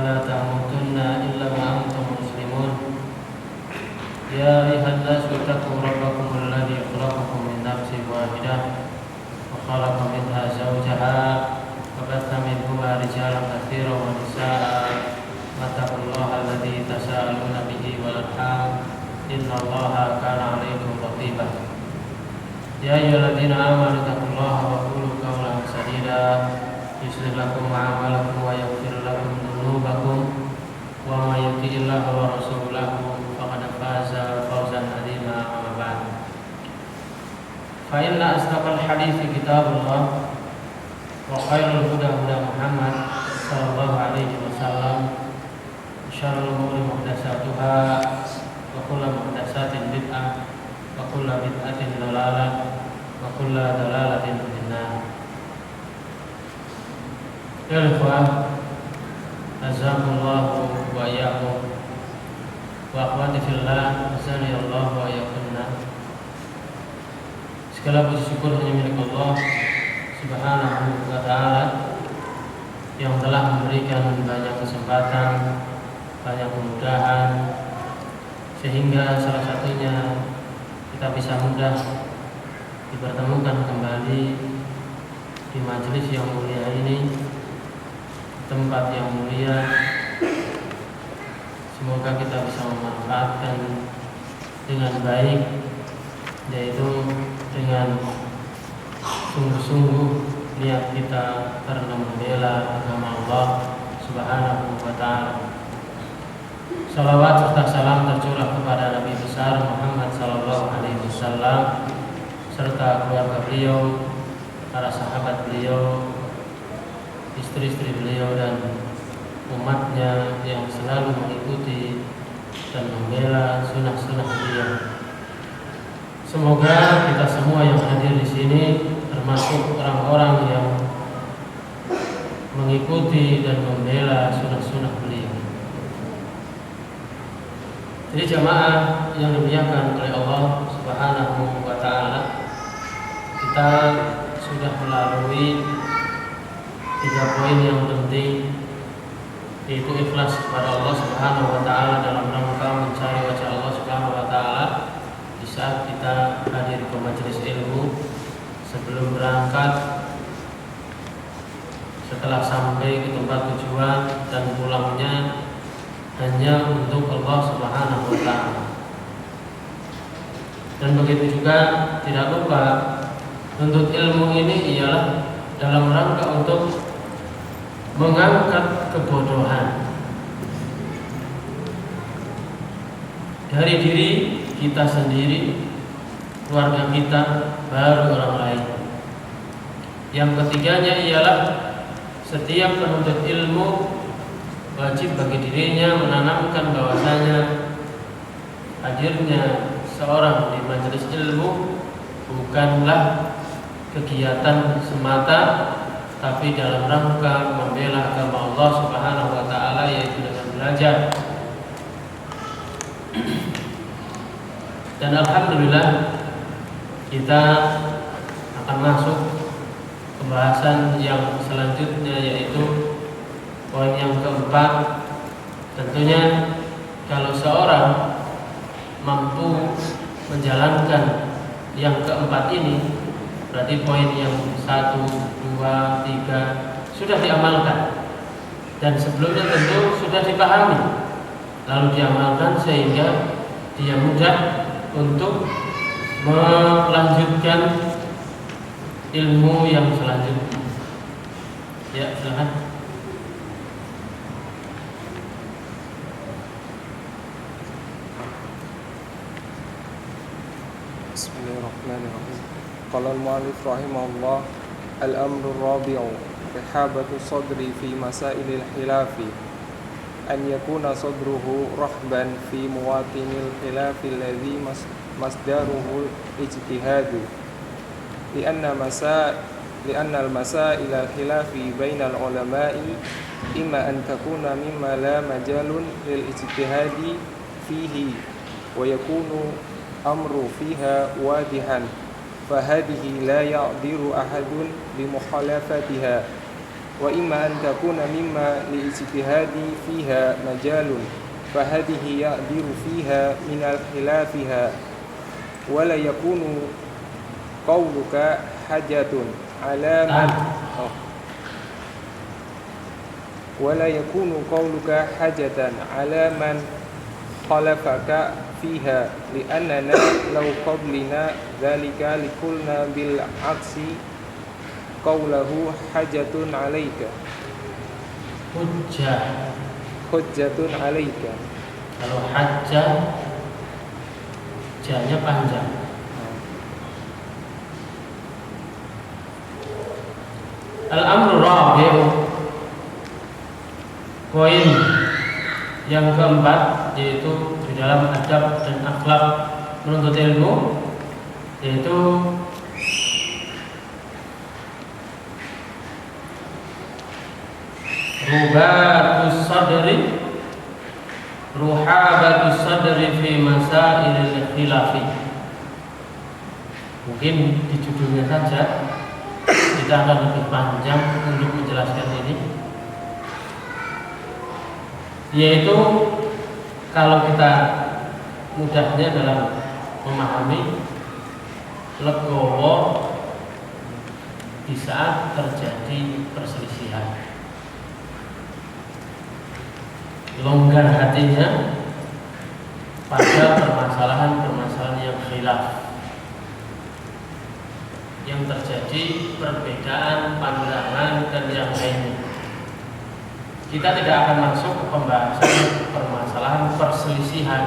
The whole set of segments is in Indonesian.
ولا تموتن إلا وأنتم مسلمون يا أيها الناس اتقوا ربكم الذي خلقكم من نفس واحدة وخلق منها زوجها وبث منهما رجالا كثيرا ونساء واتقوا الله الذي تساءلون به والأرحام إن الله كان عليكم رقيبا يا أيها الذين آمنوا اتقوا الله وقولوا قولا سديدا يصلح لكم أعمالكم ويغفر لكم ذنوبكم ومن يطع الله ورسوله فقد فاز فوزا عظيما أما بعد فإن أصدق الحديث كتاب الله وخير الهدى هدى محمد صلى الله عليه وسلم وشر الأمور محدثاتها وكل محدثات بدعة وكل بدعة ضلالة وكل ضلالة في النار. Ya ikhwan, azakumullah wa iyyakum wa akhwati fillah, azani Allah wa iyyakunna. Segala puji syukur hanya milik Allah Subhanahu wa ta'ala yang telah memberikan banyak kesempatan, banyak kemudahan, sehingga salah satunya kita bisa mudah dipertemukan kembali di majelis yang mulia ini, tempat yang mulia. Semoga kita bisa memanfaatkan dengan baik, yaitu dengan sungguh-sungguh niat kita karena membela agama Allah Subhanahu wa ta'ala. Salawat serta salam tercurah kepada Nabi besar Muhammad sallallahu alaihi wasallam serta keluarga beliau, para sahabat beliau, istri-istri beliau dan umatnya yang selalu mengikuti dan membela sunnah-sunnah beliau. Semoga kita semua yang hadir di sini termasuk orang-orang yang mengikuti dan membela sunnah-sunnah beliau. Jadi jamaah yang dimuliakan oleh Allah Subhanahu wa ta'ala, kita sudah melalui 3 poin yang penting, yaitu ikhlas kepada Allah Subhanahu wa ta'ala dalam rangka mencari wajah Allah Subhanahu wa ta'ala di saat kita hadir ke majelis ilmu, sebelum berangkat, setelah sampai ke tempat tujuan, dan pulangnya hanya untuk Allah Subhanahu wa ta'ala. Dan begitu juga tidak lupa untuk ilmu ini ialah dalam rangka untuk mengangkat kebodohan dari diri kita sendiri, keluarga kita, baru orang lain. Yang ketiganya ialah setiap penuntut ilmu wajib bagi dirinya menanamkan bahwasanya hadirnya seorang di majelis ilmu bukanlah kegiatan semata, tapi dalam rangka membela agama Allah Subhanahu wa ta'ala, yaitu dengan belajar. Dan alhamdulillah kita akan masuk pembahasan yang selanjutnya, yaitu poin yang keempat. Tentunya kalau seorang mampu menjalankan yang keempat ini, berarti poin yang 1, 2, 3 sudah diamalkan, dan sebelumnya tentu sudah dipahami, lalu diamalkan sehingga dia mudah untuk melanjutkan ilmu yang selanjutnya. Ya, silakan. Bismillahirrahmanirrahim. Qala al-mu'allif rahimahullah, al-amru ar-rabi'u rihabatu sadri fi masailil khilafi an yakuna sadruhu rahban fi muwatinil khilafi alladhi masdaruhu ijtihadu lianna al-masail al-khilafi bainal ulama'i imma an takuna mimma la majalun lil ijtihadi fihi wa yakunu amru fiha wadihan fahadihi la ya'diru ahadun bimukhalafatiha wa imma an takuna mimma li'ijtihadi fiha majalun fahadihi ya'diru fiha minal khilafiha wa la yakunu qawluka hajatun ala man wala yakunu qawluka hajatan ala man khalafaka fiha li'annana law qablina dhalika likulna bil aksi qawlahu hajatun alaika hujjatun alaika. Kalau hajjah janya panjang. Al-amru rabi'u, poin yang keempat yaitu di dalam adab dan akhlak menuntut ilmu, yaitu ruhabatus sadri fi masailil khilafi. Mungkin di judulnya saja kita akan lebih panjang untuk menjelaskan ini, yaitu kalau kita mudahnya dalam memahami, legowo di saat terjadi perselisihan, longgar hatinya pada permasalahan-permasalahan yang khilaf, yang terjadi perbedaan pandangan dan yang lainnya. Kita tidak akan masuk ke pembahasan permasalahan perselisihan,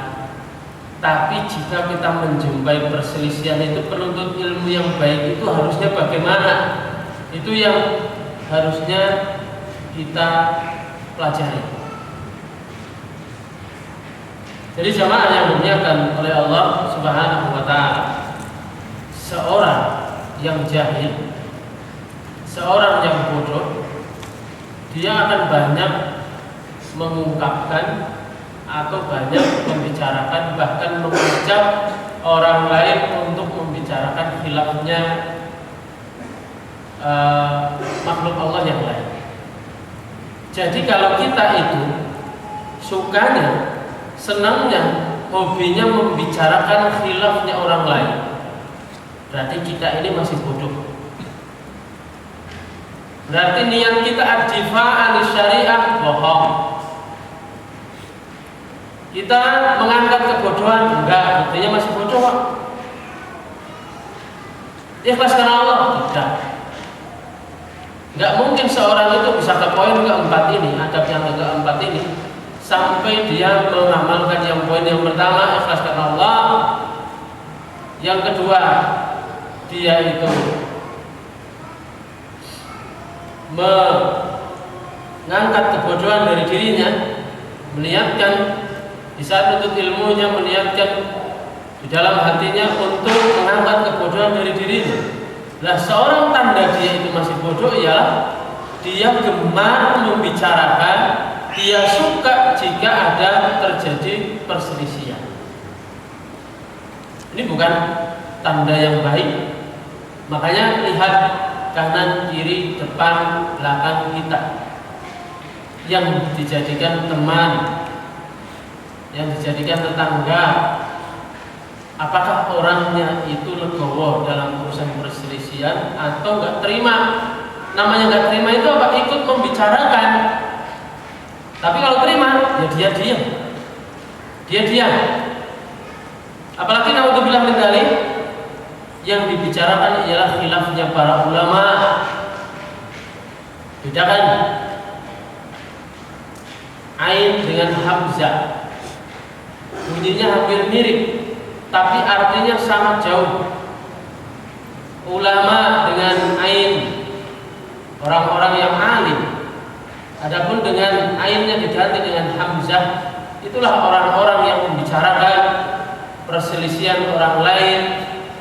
tapi jika kita menjumpai perselisihan itu, penuntut ilmu yang baik itu harusnya bagaimana? Itu yang harusnya kita pelajari. Jadi jamaah yang dimuliakan oleh Allah Subhanahu wa taala, seorang yang jahil, seorang yang bodoh, dia akan banyak mengungkapkan atau banyak membicarakan, bahkan mengajak orang lain untuk membicarakan khilafnya makhluk Allah yang lain. Jadi kalau kita itu sukanya, senangnya, hobinya membicarakan khilafnya orang lain, berarti kita ini masih bodoh. Berarti niat kita ad-difa'an syariah bohong. Kita mengangkat kebodohan, enggak, artinya masih bodoh. Ikhlas karena Allah, tidak. Enggak mungkin seorang itu bisa ke poin keempat ini, adab yang keempat ini, sampai dia mengamalkan yang poin yang pertama, ikhlas karena Allah. Yang kedua, dia itu mengangkat kebodohan dari dirinya, meniatkan di saat menuntut ilmunya, meniatkan di dalam hatinya untuk mengangkat kebodohan dari dirinya. Nah, seorang tanda dia itu masih bodoh ialah dia gemar membicarakan, dia suka jika ada terjadi perselisihan. Ini bukan tanda yang baik. Makanya lihat kanan, kiri, depan, belakang kita yang dijadikan teman, yang dijadikan tetangga. Apakah orangnya itu legowo dalam urusan perselisihan atau enggak terima? Namanya enggak terima itu apa? Ikut membicarakan. Tapi kalau terima, ya dia diam. Dia diam. Apalagi naudzubillah min dzalik, yang dibicarakan ialah khilafnya para ulama. Bedakan ain dengan hamzah, bunyinya hampir mirip, tapi artinya sangat jauh. Ulama dengan ain, orang-orang yang alim. Adapun dengan ainnya diganti dengan hamzah, itulah orang-orang yang membicarakan perselisihan orang lain,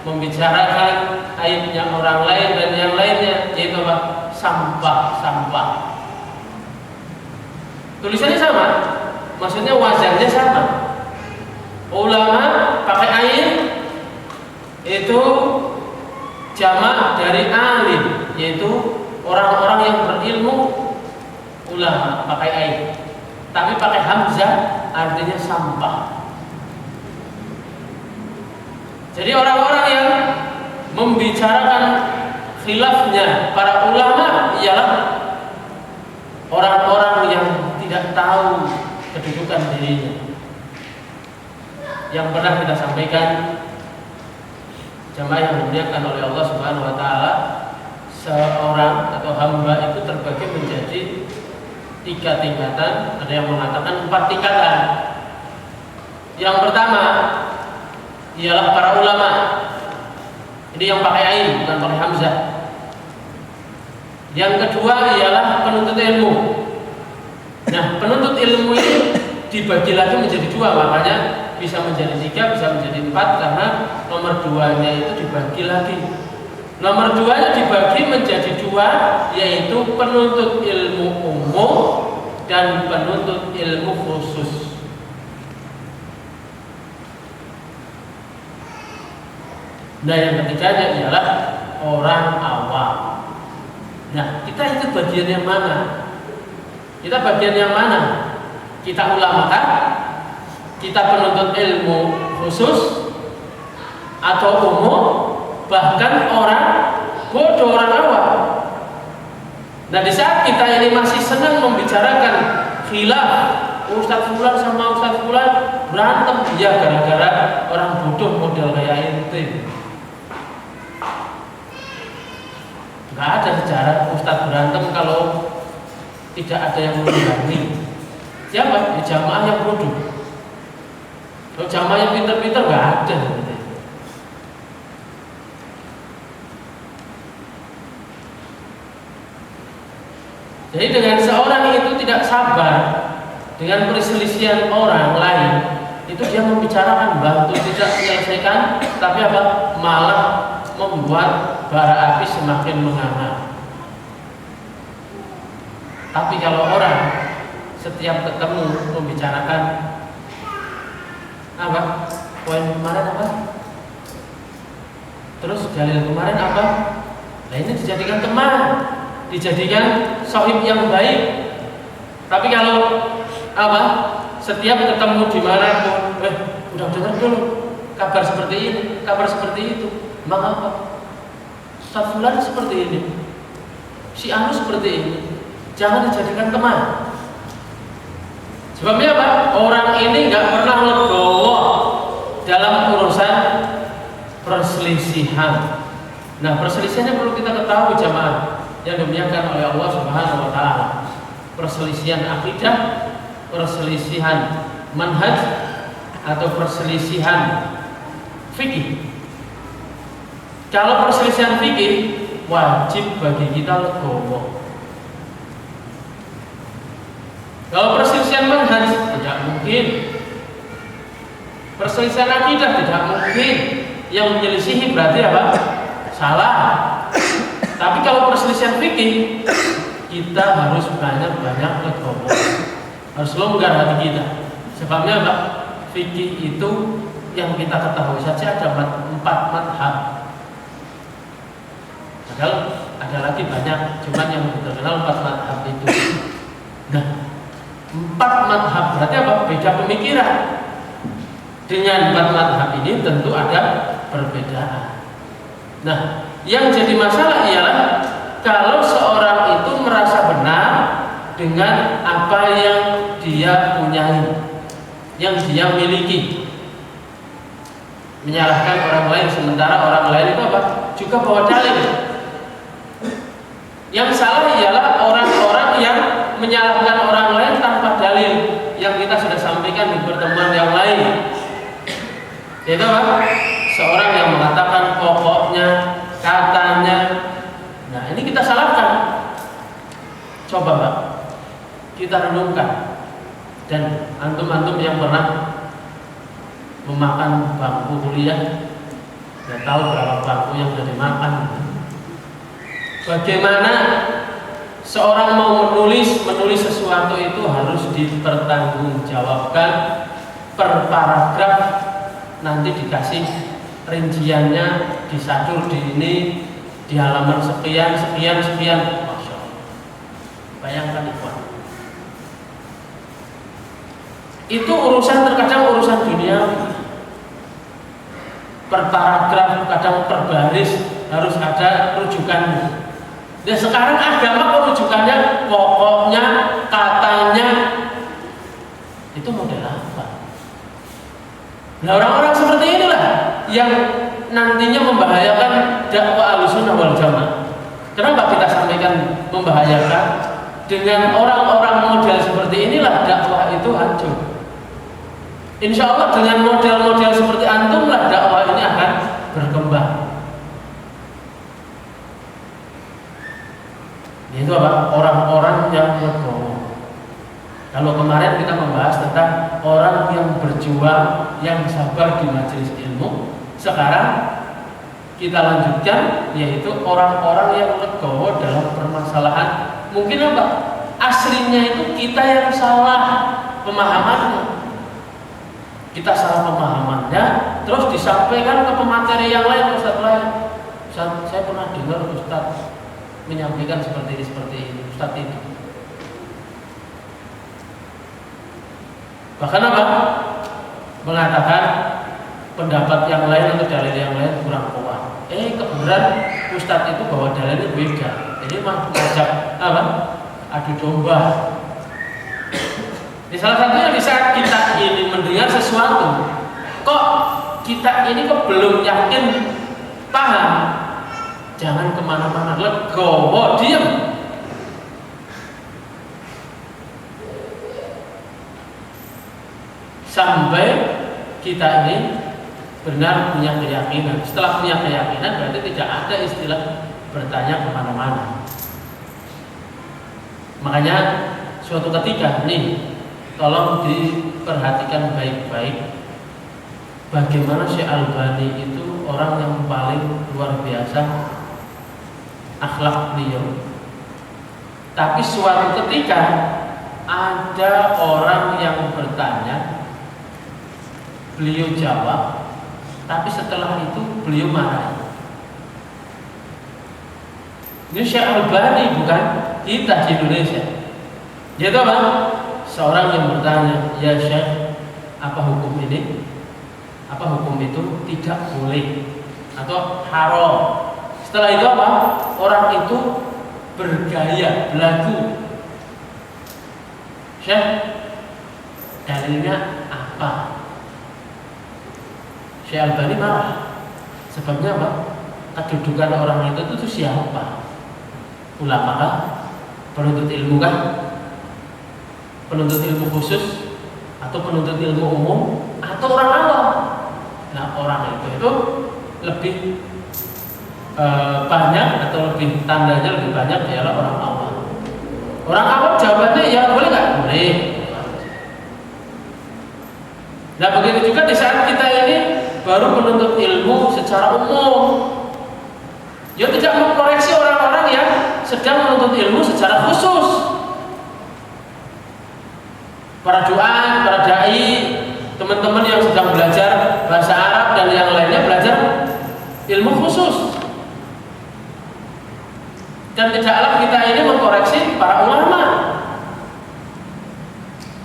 membicarakan aibnya orang lain dan yang lainnya, yaitu apa? Sampah. Tulisannya sama, maksudnya wazannya sama. Ulama pakai ain itu jamak dari alim, yaitu orang-orang yang berilmu ulama pakai ain, tapi pakai hamzah artinya sampah. Jadi orang-orang yang membicarakan khilafnya para ulama ialah orang-orang yang tidak tahu kedudukan dirinya. Yang pernah kita sampaikan, jamaah yang dimuliakan oleh Allah Subhanahu wa taala, seorang atau hamba itu terbagi menjadi 3 tingkatan, ada yang mengatakan 4 tingkatan. Yang pertama ialah para ulama. Ini yang pakai ain, bukan pakai hamzah. Yang kedua ialah penuntut ilmu. Nah, penuntut ilmu ini dibagi lagi menjadi 2, makanya bisa menjadi 3, bisa menjadi 4, karena nomor 2-nya itu dibagi lagi. Nomor 2-nya dibagi menjadi 2, yaitu penuntut ilmu umum dan penuntut ilmu khusus. Nah, yang ketiganya ialah orang awam. Nah, kita itu bagian yang mana? Kita bagian yang mana? Kita ulama kan? Kita penuntut ilmu khusus atau umum, bahkan orang bodoh, orang awam. Nah, di saat kita ini masih senang membicarakan khilaf, Ustadz Fulan sama Ustadz Fulan berantem, ya gara-gara orang bodoh model kayak ente. Nggak ada sejarah Ustadz berantem kalau tidak ada yang menunggangi. Siapa? Ya, jamaah yang bodoh. Kalau jamaah yang pintar-pintar nggak ada. Jadi dengan seorang itu tidak sabar dengan perselisihan orang lain, itu dia membicarakan bantu tidak menyelesaikan, tapi apa? Malah membuat bara api semakin menganga. Tapi kalau orang setiap ketemu membicarakan apa? Poin kemarin apa? Terus dalil kemarin apa? Nah, ini dijadikan teman, dijadikan sahib yang baik. Tapi kalau apa? Setiap ketemu di mana pun, udah dengar dulu kabar seperti ini, kabar seperti itu. Emang apa? Ustadz Fulan seperti ini, si Anu seperti ini. Jangan dijadikan teman. Sebabnya apa? Orang ini nggak pernah legowo dalam urusan perselisihan. Nah, perselisihannya perlu kita ketahui jamaah yang dimuliakan oleh Allah Subhanahu wa taala. Perselisihan akidah, perselisihan manhaj, atau perselisihan fikih. Kalau perselisihan fikih, wajib bagi kita legowo. Kalau perselisihan manhaj, tidak mungkin. Perselisihan akidah tidak mungkin. Yang menyelisihi berarti apa? Salah. Tapi kalau perselisihan fikih, kita harus banyak-banyak legowo. Harus longgar hati kita. Sebabnya apa? Fikih itu yang kita ketahui saja ada 4 madhab. Padahal ada lagi banyak, cuman yang terkenal 4 madhab itu. Nah, 4 madhab berarti apa? Beda pemikiran. Dengan 4 madhab ini tentu ada perbedaan. Nah, yang jadi masalah ialah kalau seorang itu merasa benar dengan apa yang dia punyai, yang dia miliki, menyalahkan orang lain sementara orang lain itu apa? Juga bawa dalil. Yang salah ialah orang-orang yang menyalahkan orang lain tanpa dalil, yang kita sudah sampaikan di pertemuan yang lain. Itu apa? Seorang yang mengatakan pokoknya, katanya. Nah, ini kita salahkan. Coba Pak, kita renungkan. Dan antum-antum yang pernah memakan bangku kuliah dan tahu berapa bangku yang sudah dimakan. Bagaimana seorang mau menulis sesuatu itu harus dipertanggungjawabkan per paragraf, nanti dikasih rinciannya, disadur di ini, di halaman sekian. Masya Bayangkan ikhwan. Itu urusan terkadang urusan dunia. Per paragraf, kadang per baris harus ada rujukannya. Dan sekarang agama rujukannya, pokoknya, katanya. Itu model apa? Nah, orang-orang seperti inilah yang nantinya membahayakan dakwah Ahlussunnah wal Jamaah. Kenapa kita sampaikan membahayakan? Dengan orang-orang model seperti inilah dakwah itu hancur. Insya Allah dengan model-model seperti antum lah dakwah ini akan berkembang. Itu apa? Orang-orang yang legowo. Kalau kemarin kita membahas tentang orang yang berjuang, yang sabar di majelis ilmu. Sekarang kita lanjutkan, yaitu orang-orang yang legowo dalam permasalahan. Mungkin apa? Aslinya itu kita yang salah pemahamannya. Kita salah pemahamannya, terus disampaikan ke pemateri yang lain, Ustaz lain. Saya pernah dengar Ustaz menyampaikan seperti ini, Ustaz itu. Bahkan apa? Mengatakan pendapat yang lain atau dalil yang lain kurang kuat. Kebetulan Ustaz itu bawa dalilnya beda. Ini mah ngajak apa? Adu domba. Di salah satunya di saat kita ini mendengar sesuatu, kok kita ini kok belum yakin paham, jangan kemana-mana, legowo, diam. Sampai kita ini benar punya keyakinan. Setelah punya keyakinan berarti tidak ada istilah bertanya kemana-mana. Makanya suatu ketika nih, tolong diperhatikan baik-baik bagaimana Syekh Albani itu orang yang paling luar biasa akhlak beliau. Tapi suatu ketika ada orang yang bertanya, beliau jawab, tapi setelah itu beliau marah. Ini Syekh Albani, bukan kita di Indonesia. Jadi apa? Seorang yang bertanya, ya Syekh, apa hukum ini? Apa hukum itu tidak boleh atau haram? Setelah itu apa? Orang itu bergaya, belagu. Syekh, dalilnya apa? Syekh Albani marah. Sebabnya apa? Kedudukan orang itu siapa? Ulama kah? Penuntut ilmu kah? Penuntut ilmu khusus? Atau penuntut ilmu umum? Atau orang awam? Nah, orang itu lebih banyak atau lebih tandanya lebih banyak ialah orang awam. Orang awam jawabannya ya boleh nggak? Boleh. Nah, begitu juga di saat kita ini baru menuntut ilmu secara umum. Dia tidak mengkoreksi orang-orang yang sedang menuntut ilmu secara khusus. Para duaan, para dai, teman-teman yang sedang belajar bahasa Arab dan yang lainnya belajar ilmu khusus. Dan tidaklah kita ini mengkoreksi para ulama.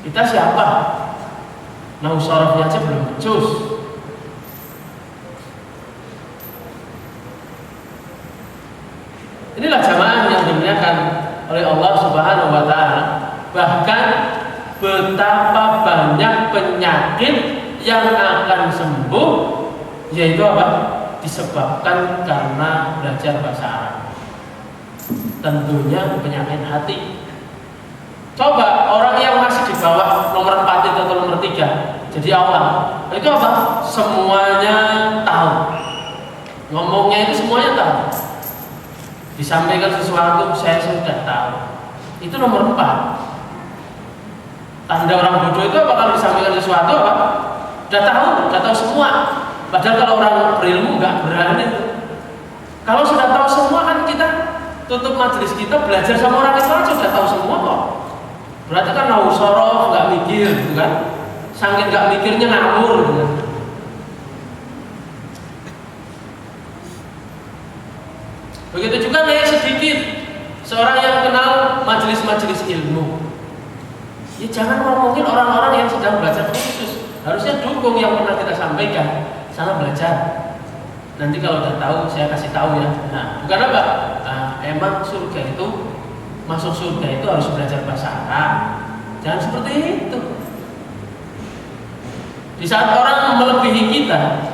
Kita siapa? Nahwu sharafnya aja belum becus. Inilah jamaah yang dimuliakan oleh Allah Subhanahu wa taala. Bahkan betapa banyak penyakit yang akan sembuh, yaitu apa? Disebabkan karena belajar bahasa Arab. Tentunya penyakit hati. Coba orang yang masih di bawah nomor 4 itu atau nomor 3 jadi awam, itu apa? Semuanya tahu. Ngomongnya itu semuanya tahu. Disampaikan sesuatu saya sudah tahu. Itu nomor 4. Tanda orang bodoh itu apa? Kalau disampaikan sesuatu apa? Udah tahu semua. Padahal kalau orang berilmu nggak berani. Kalau sudah tahu semua kan kita tutup majelis kita belajar sama orang itu aja udah tahu semua kok. Berarti kan nahwu sharaf nggak mikir, gitu kan? Saking nggak mikirnya ngawur, gitu kan? Begitu juga nih sedikit seorang yang kenal majelis majelis ilmu, ya jangan ngomongin orang-orang yang sedang belajar khusus. Harusnya dukung yang pernah kita sampaikan, sana belajar. Nanti kalau udah tahu saya kasih tahu ya. Nah, bukan apa? Nah, emang surga itu, masuk surga itu harus belajar bahasa Arab. Jangan seperti itu. Di saat orang melebihi kita,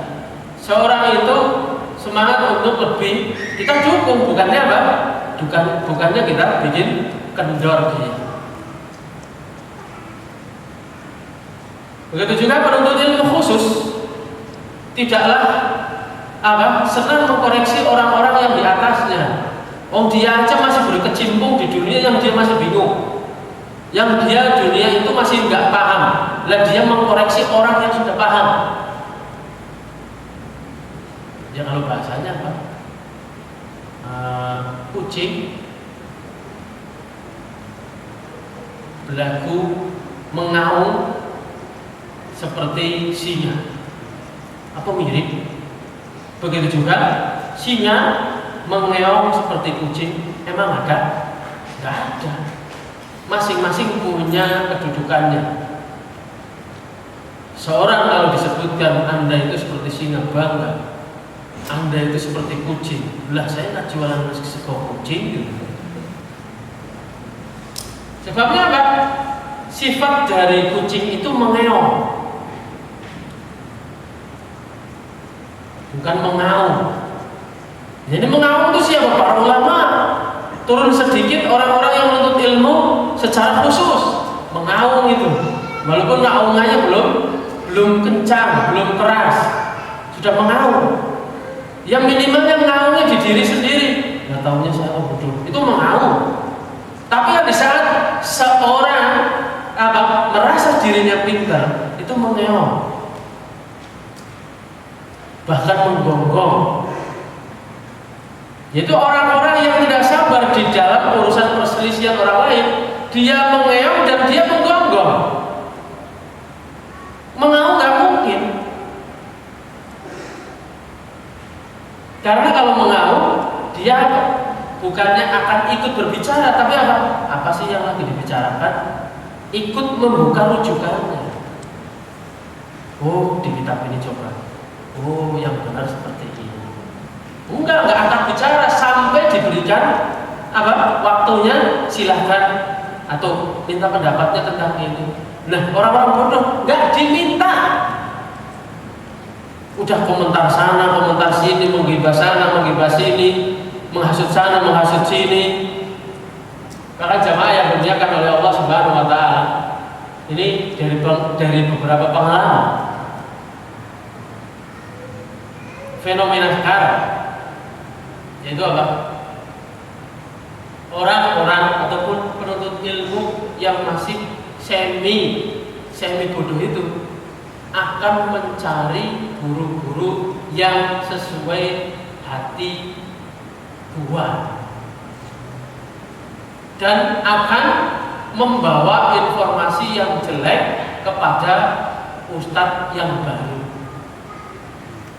seorang itu semangat untuk lebih, kita dukung, bukannya apa? Bukannya kita bikin kendor dia. Begitu juga penuntut ilmu khusus tidaklah senang mengkoreksi orang-orang yang di atasnya. Dia aja masih berkecimpung di dunia yang dia masih bingung, yang dia dunia itu masih nggak paham, lah dia mengkoreksi orang yang sudah paham. Ya kalau bahasanya apa? Kucing berlaku mengaum seperti singa. Apa mirip? Begitu juga singa mengeong seperti kucing. Emang ada? Nggak ada. Masing-masing punya kedudukannya. Seorang kalau disebutkan Anda itu seperti singa, bangga. Anda itu seperti kucing. Lah saya nggak jualan sego kucing gitu. Sebabnya apa? Sifat dari kucing itu mengeong, bukan mengaum. Jadi mengaum itu siapa? Para ulama. Turun sedikit orang-orang yang menuntut ilmu secara khusus mengaum itu. Walaupun ngaungannya belum kencang, belum keras, sudah mengaum. Yang minimalnya ngaumnya di diri sendiri. Nggak tahunya saya bodoh. Itu mengaum. Tapi di saat seorang merasa dirinya pintar, itu mengeong, bahkan menggonggong. Yaitu orang-orang yang tidak sabar di dalam urusan perselisihan orang lain, dia mengeong dan dia menggonggong. Mengaum nggak mungkin, karena kalau mengaum dia bukannya akan ikut berbicara, tapi apa sih yang lagi dibicarakan? Ikut membuka rujukannya. Oh, di kitab ini coba. Oh, yang benar seperti ini. Enggak akan bicara sampai diberikan waktunya, silahkan atau minta pendapatnya tentang itu. Nah, orang-orang bodoh enggak diminta. Udah komentar sana, komentar sini, menggibah sana, menggibah sini, menghasut sana, menghasut sini. Maka jamaah yang dimuliakan oleh Allah Subhanahu wa taala, ini dari beberapa pengalaman fenomena sekarang, yaitu apa? Orang-orang ataupun penuntut ilmu yang masih semi bodoh itu akan mencari guru-guru yang sesuai hati buah dan akan membawa informasi yang jelek kepada ustadz yang baru.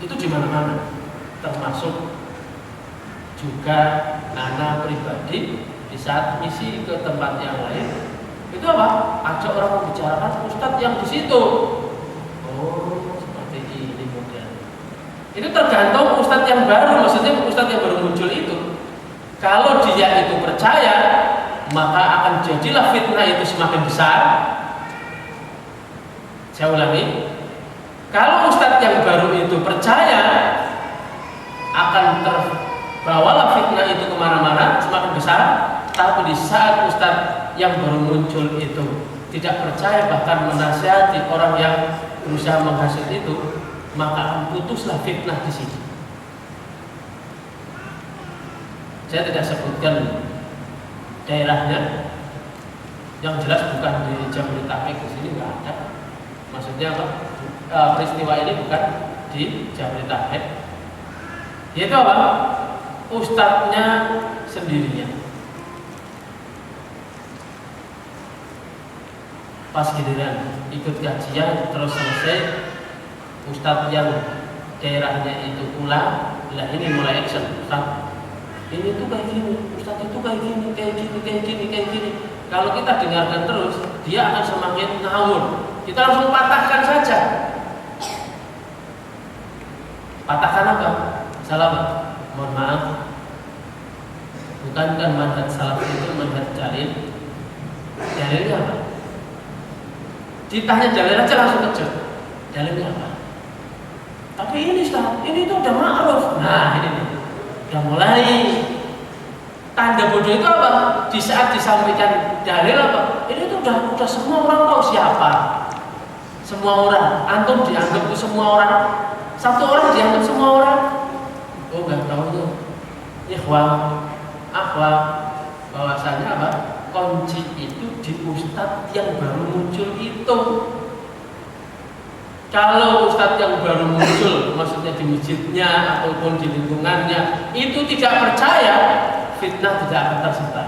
Itu di mana-mana, termasuk juga anak pribadi di saat misi ke tempat yang lain. Itu apa? Ajak orang membicarakan ustadz yang di situ. Oh, seperti ini model. Itu tergantung ustadz yang baru, maksudnya ustadz yang baru muncul itu. Kalau dia itu percaya, maka akan jadilah fitnah itu semakin besar. Saya ulangi, kalau ustadz yang baru itu percaya, akan terbawalah fitnah itu kemana-mana semakin besar. Tapi di saat ustadz yang baru muncul itu tidak percaya, bahkan menasihati orang yang berusaha menghasut itu, maka akan putuslah fitnah di sini. Saya tidak sebutkan daerahnya, yang jelas bukan di Jabodetabek, di sini nggak ada. Maksudnya peristiwa ini bukan di Jabodetabek. Itu apa? Ustadznya sendirinya. Pas giliran ikut kajian terus selesai, ustadz yang daerahnya itu pulang, lah ini mulai action. Ustadz ini tuh kayak gini, ustadz itu kayak gini. kalau kita dengarkan terus, dia akan semakin ngawur. Kita langsung patahkan saja. Patahkan apa? Salah Pak? Mohon maaf. Bukankah manhaj salaf itu manhaj jalil? Dalilnya apa? Ditanya dalil aja langsung kejut. Dalilnya apa? Tapi ini Ustaz, ini tuh udah ma'ruf. Nah ini nih, udah mulai. Tanda bodoh itu apa? Di saat disampaikan dalil apa? Ini tuh udah semua orang tahu siapa. Semua orang. Antum dianggap itu semua orang. Satu orang dianggap semua orang. Oh nggak tahu tuh. Ikhwah, akhwat, bahwasanya apa? Kunci itu di ustadz yang baru muncul itu. Kalau ustadz yang baru muncul, maksudnya di masjidnya ataupun di lingkungannya, itu tidak percaya, fitnah tidak akan tersebar.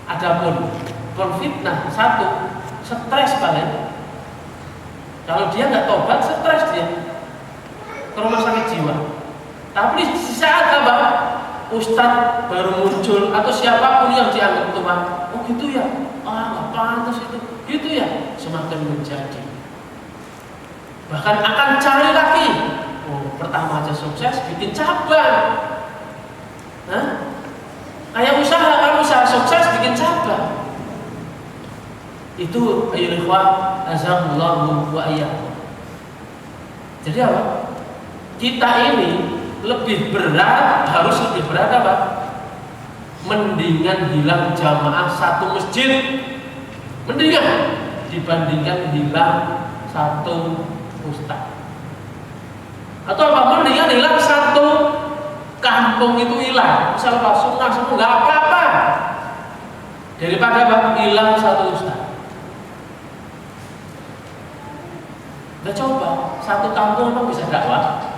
Adapun konfitnah satu, stres paling. Kalau dia nggak tobat, stres dia ke rumah sakit jiwa. Tapi di saat apa? Ustadz baru muncul atau siapapun yang dianggap Tuhan, oh gitu ya, nggak pantas itu, gitu ya, semakin menjadi. Bahkan akan cari lagi. Oh, pertama aja sukses, bikin cabang. Kayak usaha, kalau usaha sukses bikin cabang. Itu ayyuhal ikhwah, azamullahu wa iyyakum. Jadi apa? Kita ini lebih berat, harus lebih berat apa? Mendingan hilang jamaah satu masjid, mendingan dibandingkan hilang satu ustaz. Atau apa? Mendingan hilang satu kampung itu hilang, misal Pak Sunnah semua nggak apa-apa, daripada apa? Hilang satu ustaz. Udah coba, satu kampung emang bisa dakwah?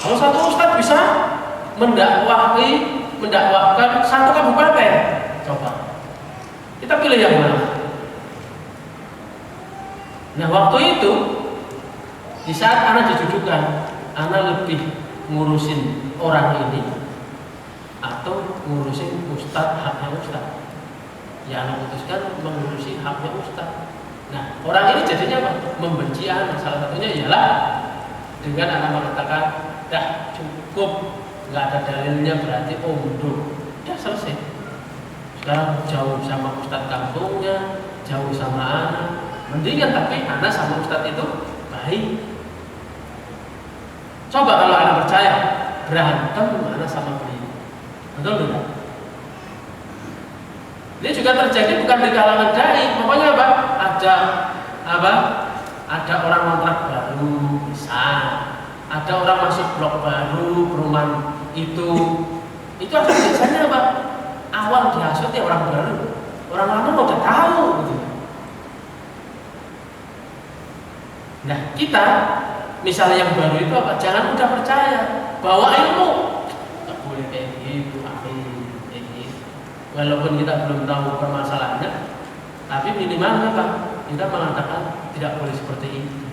Kalau satu ustaz bisa mendakwahkan satu kabupaten, coba. Kita pilih yang mana? Nah waktu itu, di saat anak didudukan, anak lebih ngurusin orang ini atau ngurusin ustaz, haknya ustaz. Ya anak putuskan mengurusi haknya ustaz. Nah, orang ini jadinya apa? Membenci anak. Salah satunya ialah dengan anak mengatakan, dah cukup, nggak ada dalilnya berarti mundur. Ya selesai. Sekarang jauh sama ustadz kampungnya, jauh sama anak. Mendingan tapi anak sama ustadz itu baik. Coba kalau anak percaya, berantem anak sama beliau. Betul tidak? Ini juga terjadi bukan di kalangan dai. Pokoknya apa? Ada orang kontrak baru bisa, ada orang masuk blok baru perumahan itu ada biasanya apa? Awal dihasut ya orang baru, orang lama udah tahu gitu. Nah kita misalnya yang baru itu apa? Jangan mudah percaya bahwa ilmu nggak boleh kayak gitu, kayak gitu. Walaupun kita belum tahu permasalahannya, tapi minimal apa? Kita mengatakan tidak boleh seperti itu.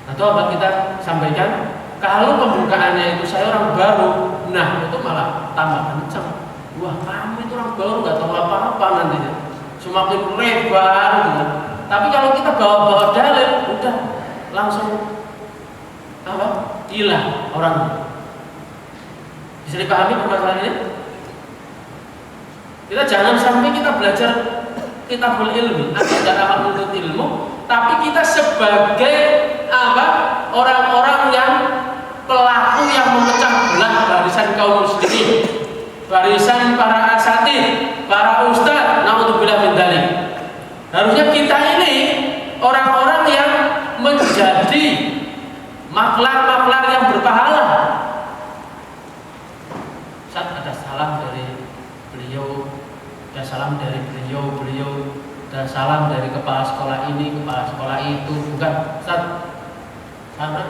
Atau apa kita sampaikan? Kalau pembukaannya itu saya orang baru, nah itu malah tambah kencang. Wah kamu itu orang baru nggak tahu apa-apa nantinya, semakin lebar gitu. Tapi kalau kita bawa-bawa dalil, udah langsung apa? Hilang orangnya. Bisa dipahami permasalahannya? Kita jangan sampai kita belajar kitabul ilmi atau dalam menuntut ilmu, tapi kita sebagai apa? Orang-orang yang pelaku yang memecah belah barisan kaum muslimin, barisan para asatidz, para ustadz, naudzubillah min dzalik. Harusnya kita ini orang-orang yang menjadi maklar-maklar yang berpahala. Saat ada salam dari beliau, ada salam dari beliau, ada salam dari kepala sekolah ini, kepala sekolah itu, bukan Ustaz. Karena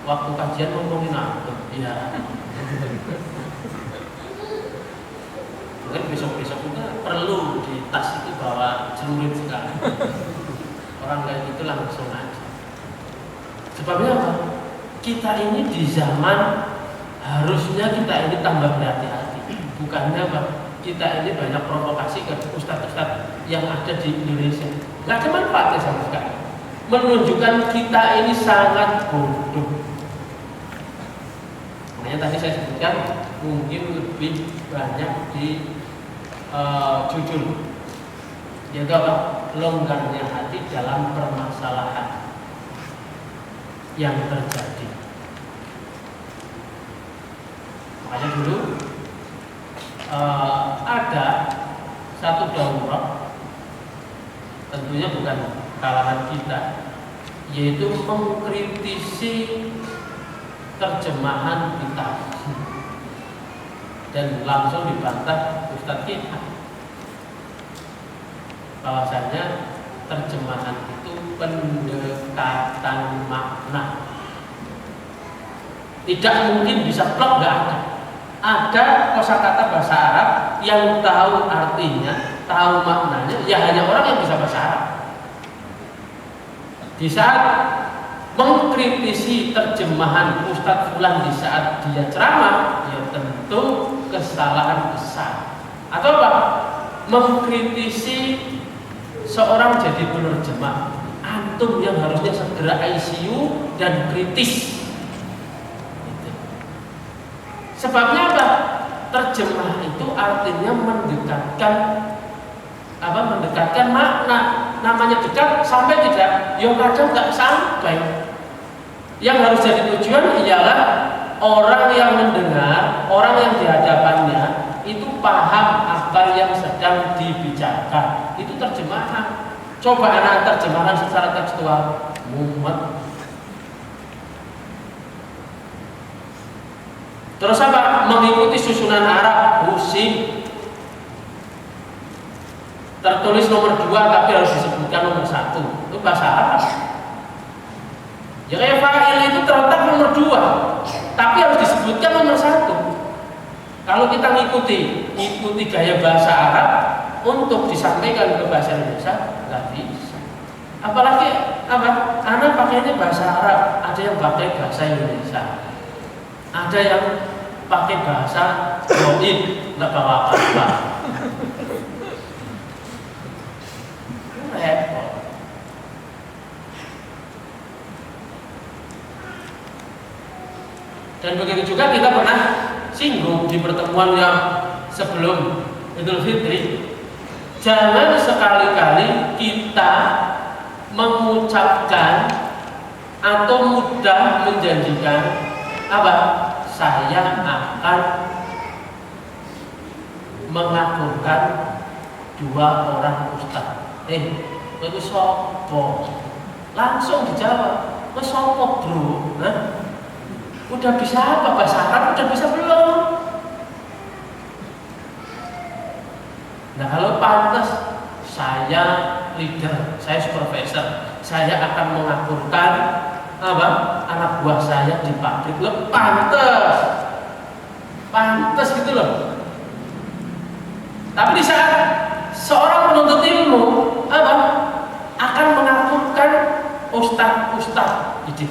waktu kajian ngomongin aku, ya. Mungkin besok-besok juga perlu di tas itu bawa celurit sekali. Orang kayak gitu langsung aja. Sebabnya apa? Kita ini di zaman harusnya kita ini tambah berhati-hati. Bukannya apa? Kita ini banyak provokasi ke ustadz-ustadz yang ada di Indonesia. Nggak ada manfaatnya sama sekali. Menunjukkan kita ini sangat bodoh. Makanya tadi saya sebutkan mungkin lebih banyak di jujur, yaitu apa? Longgarnya hati dalam permasalahan yang terjadi. Makanya dulu ada satu daurah, tentunya bukan kalangan kita, yaitu mengkritisi terjemahan kitab dan langsung dibantah Ustadz kita bahwasanya terjemahan itu pendekatan makna, tidak mungkin bisa plek, nggak ada. Ada kosakata bahasa Arab yang tahu artinya, tahu maknanya, ya hanya orang yang bisa bahasa Arab. Di saat mengkritisi terjemahan Ustadz Fulan di saat dia ceramah, ya tentu kesalahan besar. Atau apa? Mengkritisi seorang jadi penerjemah, antum yang harusnya segera ICU dan kritis. Sebabnya apa? Terjemah itu artinya mendekatkan apa? Mendekatkan makna. Namanya dekat sampai tidak, ya kadang nggak sampai. Yang harus jadi tujuan ialah orang yang mendengar, orang yang di hadapannya itu paham apa yang sedang dibicarakan. Itu terjemahan. Coba anak terjemahan secara tekstual, mumet. Terus apa? Mengikuti susunan Arab, pusing. Tertulis nomor 2 tapi harus disebutkan nomor 1. Itu bahasa Arab. Ya kayak fa'il itu terletak nomor 2 tapi harus disebutkan nomor 1. Kalau kita ikuti gaya bahasa Arab untuk disampaikan ke bahasa Indonesia, nggak bisa. Apalagi apa? Anak pakainya bahasa Arab, ada yang pakai bahasa Indonesia, ada yang pakai bahasa Goib, nggak bawa apa-apa. Repot. Dan begitu juga kita pernah singgung di pertemuan yang sebelum Idul Fitri, jangan sekali-kali kita mengucapkan atau mudah menjanjikan apa? Saya akan mengakurkan 2 orang ustaz. Itu sopo? Langsung dijawab, "Mas sopo, Bro?" Nah, udah bisa apa? Bahasa Arab udah bisa belum? Nah, kalau pantas saya leader, saya supervisor, saya akan mengakurkan apa? Anak buah saya di pabrik. Loh, pantas gitu loh. Tapi di saat seorang penuntut ilmu apa? Akan mengakurkan ustaz itu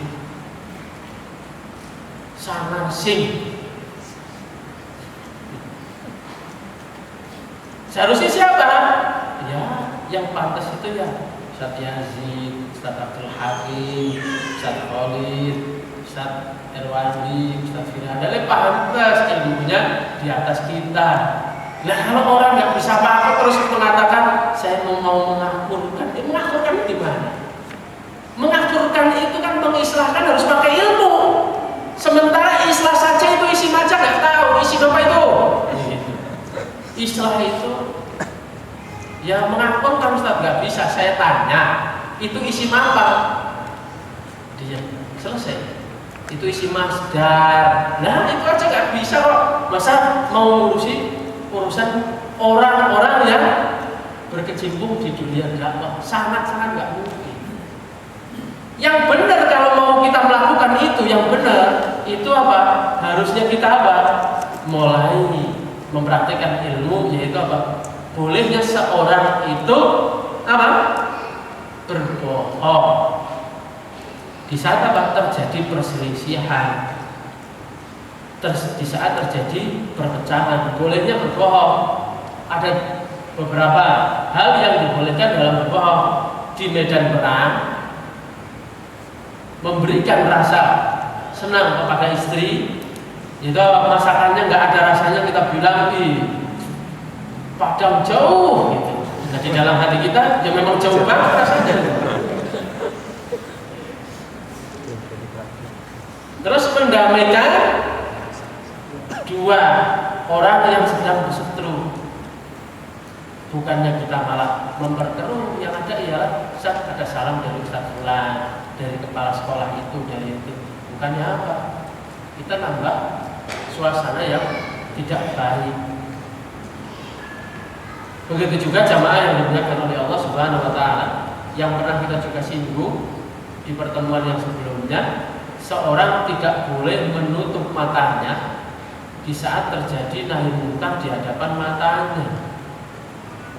sangat sing. Seharusnya siapa? Ya, yang pantas itu ya Ustaz Yazid, Ustaz Abdul Hakim, Ustaz Khalid, Ustaz Erwandi, Ustaz Firanda. Pantas ilmunya di atas kita. Nah, kalau orang nggak bisa apa-apa terus mengatakan saya mau mengakurkan, mengakurkan gimana? Mengakurkan itu kan mengislahkan harus pakai ilmu. Sementara islah saja itu isi aja nggak tahu isi apa itu. Islah itu ya mengakurkan Ustaz nggak bisa. Saya tanya itu isi apa? Dia selesai. Itu isi masdar. Nah itu aja nggak bisa kok. Masa mau ngurusi urusan orang-orang yang berkecimpung di dunia dakwah, sangat-sangat nggak mungkin. Yang benar kalau mau kita melakukan itu, yang benar itu apa? Harusnya kita apa? Mulai mempraktikkan ilmu, yaitu apa? Bolehnya seorang itu apa? Berbohong. Di saat apa? Terjadi perselisihan. di saat terjadi perpecahan. Bolehnya berbohong. Ada beberapa hal yang dibolehkan dalam berbohong. Di medan perang, memberikan rasa senang kepada istri, itu masakannya nggak ada rasanya, kita bilang padam jauh gitu. Jadi dalam hati kita ya memang jauh banget rasanya. Terus mendamaikan dua orang yang sedang berseteru. Bukannya kita malah memperkeruh, yang ada ialah Ustaz, ada salam dari Ustaz Fulan, dari kepala sekolah itu, dari itu. Bukannya apa? Kita nambah suasana yang tidak baik. Begitu juga jamaah yang dimuliakan oleh Allah Subhanahu wa taala, yang pernah kita juga singgung di pertemuan yang sebelumnya, seorang tidak boleh menutup matanya di saat terjadi nahi munkar di hadapan matanya.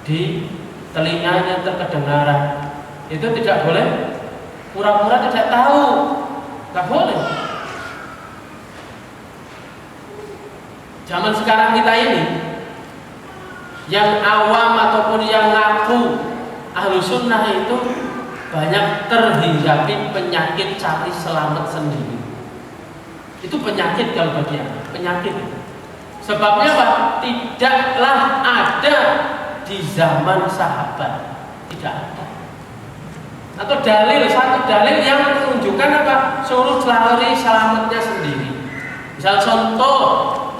Di telinganya terkedengaran, itu tidak boleh pura-pura tidak tahu, nggak boleh. Zaman sekarang kita ini, yang awam ataupun yang ngaku ahlu sunnah itu banyak terhinggapi penyakit cari selamat sendiri. Itu penyakit kalau bagi aku, penyakit. Sebabnya apa? Tidaklah ada di zaman sahabat, tidak ada. Atau satu dalil yang menunjukkan apa? Suruh cari selamatnya sendiri. Misal contoh,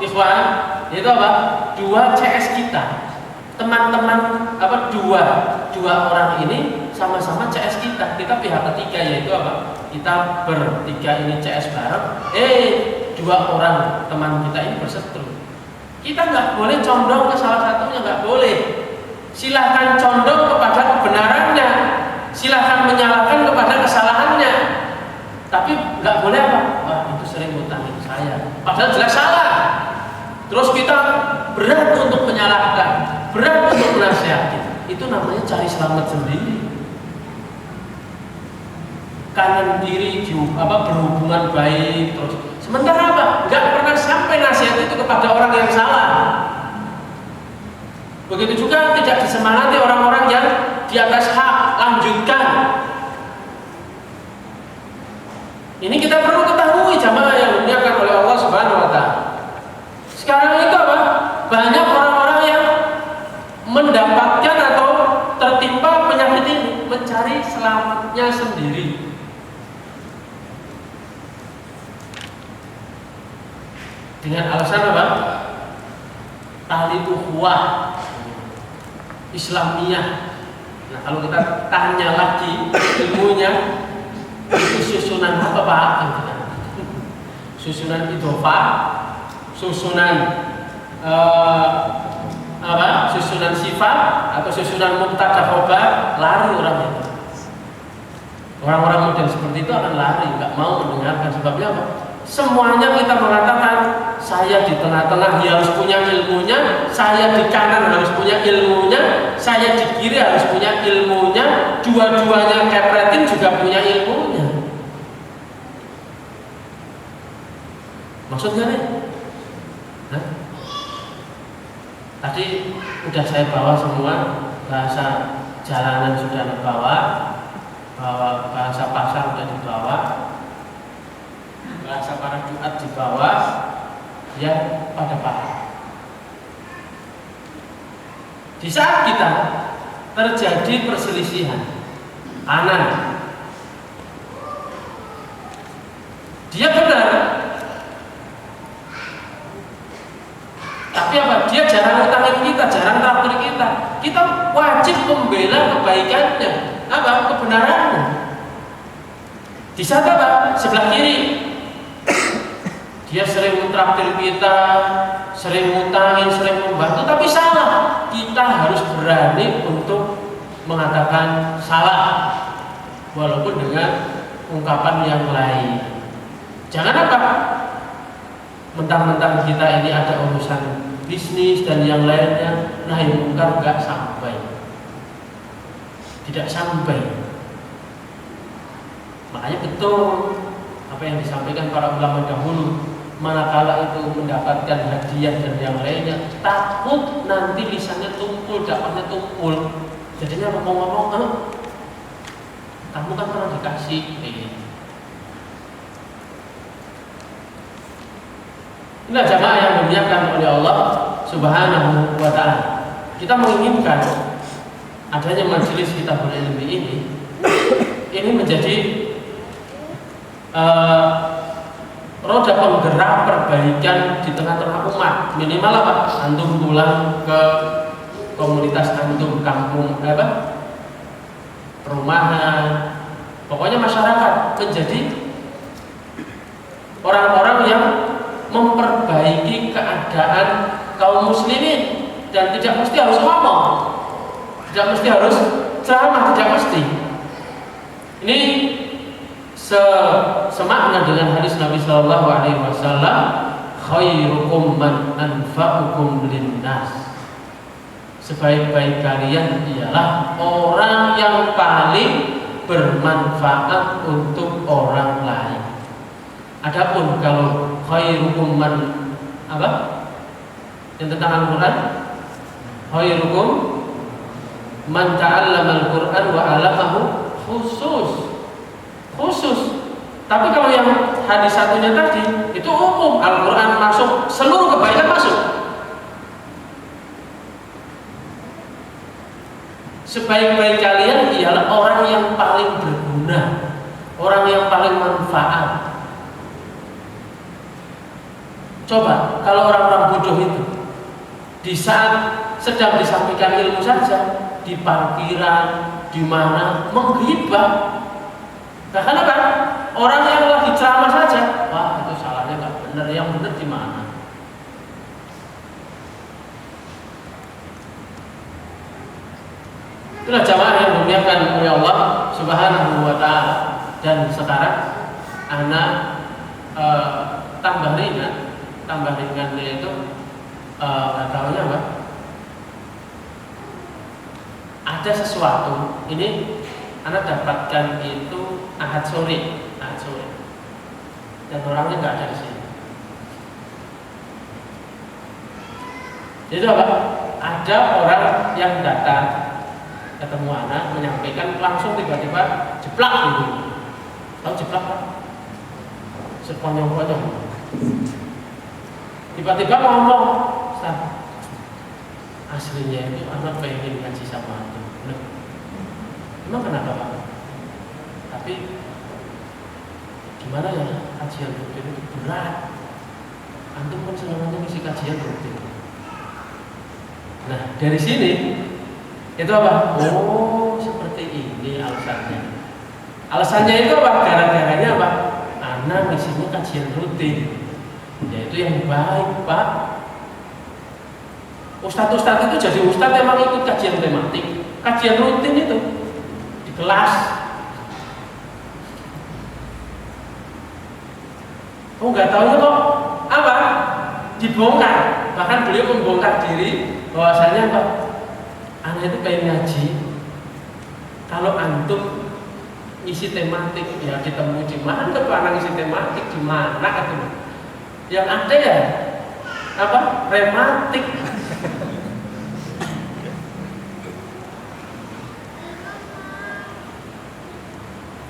ikhwan, itu apa? 2 CS kita, teman-teman dua orang ini sama-sama CS kita pihak ketiga, yaitu apa? Kita bertiga ini CS bareng. 2 orang teman kita ini berseteru. Kita nggak boleh condong ke salah satunya, nggak boleh. Silahkan condong kepada kebenarannya, silahkan menyalahkan kepada kesalahannya, tapi nggak boleh apa? Wah, itu sering ngutangin saya, padahal jelas salah. Terus kita berat untuk menyalahkan, berat untuk menasihati. Itu namanya cari selamat sendiri. Kanan kiri berhubungan baik terus. Sementara apa? Nggak pernah sampai nasihat itu kepada orang yang salah. Begitu juga tidak disemangati orang-orang yang di atas hak, lanjutkan. Ini kita perlu ketahui jamaah yang dimuliakan oleh Allah Subhanahu wa taala. Sekarang itu apa? Banyak orang-orang yang mendapatkan atau tertimpa penyakit ini, mencari selamatnya sendiri. Dengan alasan apa? Tali ukhuwah Islamiyah. Nah, kalau kita tanya lagi ilmunya, itu susunan apa Pak? Susunan idhofah, susunan susunan sifat atau susunan mubtada khobar, lari orang itu. Orang-orang model seperti itu akan lari, nggak mau mendengarkan. Sebabnya apa? Semuanya kita mengatakan, saya di tengah-tengah harus punya ilmunya, saya di kanan harus punya ilmunya, saya di kiri harus punya ilmunya, dua-duanya kepretin juga punya ilmunya. Maksudnya nih? Tadi udah saya bawa semua, bahasa jalanan sudah dibawa, bahasa pasar sudah dibawa, bahasa para duat dibawa, ya pada paham. Di saat kita terjadi perselisihan, anan, dia benar, tapi apa? Dia jarang utangin kita, jarang traktir kita. Kita wajib membela kebaikannya, kebenarannya. Di saat apa? Sebelah kiri, dia sering mentraktir kita, sering ngutangin, sering membantu, tapi salah. Kita harus berani untuk mengatakan salah, walaupun dengan ungkapan yang lain. Jangan apa? Mentang-mentang kita ini ada urusan bisnis dan yang lainnya, nahi munkar nggak sampai, tidak sampai. Makanya betul apa yang disampaikan para ulama dahulu, manakala itu mendapatkan hadiah dan yang lainnya, takut nanti lisannya tumpul, dakwahnya tumpul. Jadinya ngomong-ngomong, kamu kan pernah dikasih. Inilah jamaah yang dimuliakan oleh Allah Subhanahu wa Ta'ala. Kita menginginkan adanya majelis kitabul ilmi ini menjadi roda penggerak perbaikan di tengah-tengah umat. Minimal apa? Antum pulang ke komunitas antum, kampung perumahan, pokoknya masyarakat menjadi orang-orang yang memperbaiki keadaan kaum muslimin. Dan tidak mesti harus ngomong, tidak mesti harus ceramah, tidak mesti. Ini semakna dengan hadis Nabi Shallallahu Alaihi Wasallam, khairukum man anfa'ukum linnas. Sebaik-baik kalian ialah orang yang paling bermanfaat untuk orang lain. Adapun kalau khairukum man yang tentang Al-Quran, khairukum man ta'allama al-Quran wa 'allamahu khusus. Tapi kalau yang hadis satunya tadi itu umum, Al-Quran masuk, seluruh kebaikan masuk. Sebaik-baik kalian ialah orang yang paling berguna, orang yang paling manfaat. Coba kalau orang-orang bodoh itu di saat sedang disampaikan ilmu saja, di parkiran, di mana menggibah. Bahkan apa? Orang yang lagi ceramah saja, wah itu salahnya nggak benar, yang benar di mana? Itulah jamaah yang dimuliakan oleh Allah Subhanahu wa Ta'ala. Dan sekarang anak tambah ringannya itu nggak tahunya apa? Ada sesuatu ini anak dapatkan itu ahad sore, dan orangnya nggak ada di sini. Jadi apa? Ada orang yang datang ketemu anak menyampaikan, langsung tiba-tiba jeplak gitu. Tahu jeplak kan? Sekonyong-konyong. Tiba-tiba ngomong, Ustaz, aslinya itu anak pengen ngaji sama antum. Emang kenapa Pak? Tapi gimana ya, kajian rutin itu berat. Antum kan senangnya ngisi kajian rutin. Nah dari sini itu apa? Oh seperti ini alasannya. Alasannya itu apa? Gara-garanya apa? Anak ngisinya kajian rutin. Yaitu yang baik Pak. Ustadz-ustadz itu jadi ustadz emang ikut kajian tematik, kajian rutin itu di kelas. Oh nggak tahunya kok apa? Dibongkar. Bahkan beliau membongkar diri bahwasanya apa? Anak itu pengen ngaji. Kalau antum isi tematik ya ketemu di mana? Kalau anak isi tematik di mana ketemu? Yang ada ya apa? Rematik.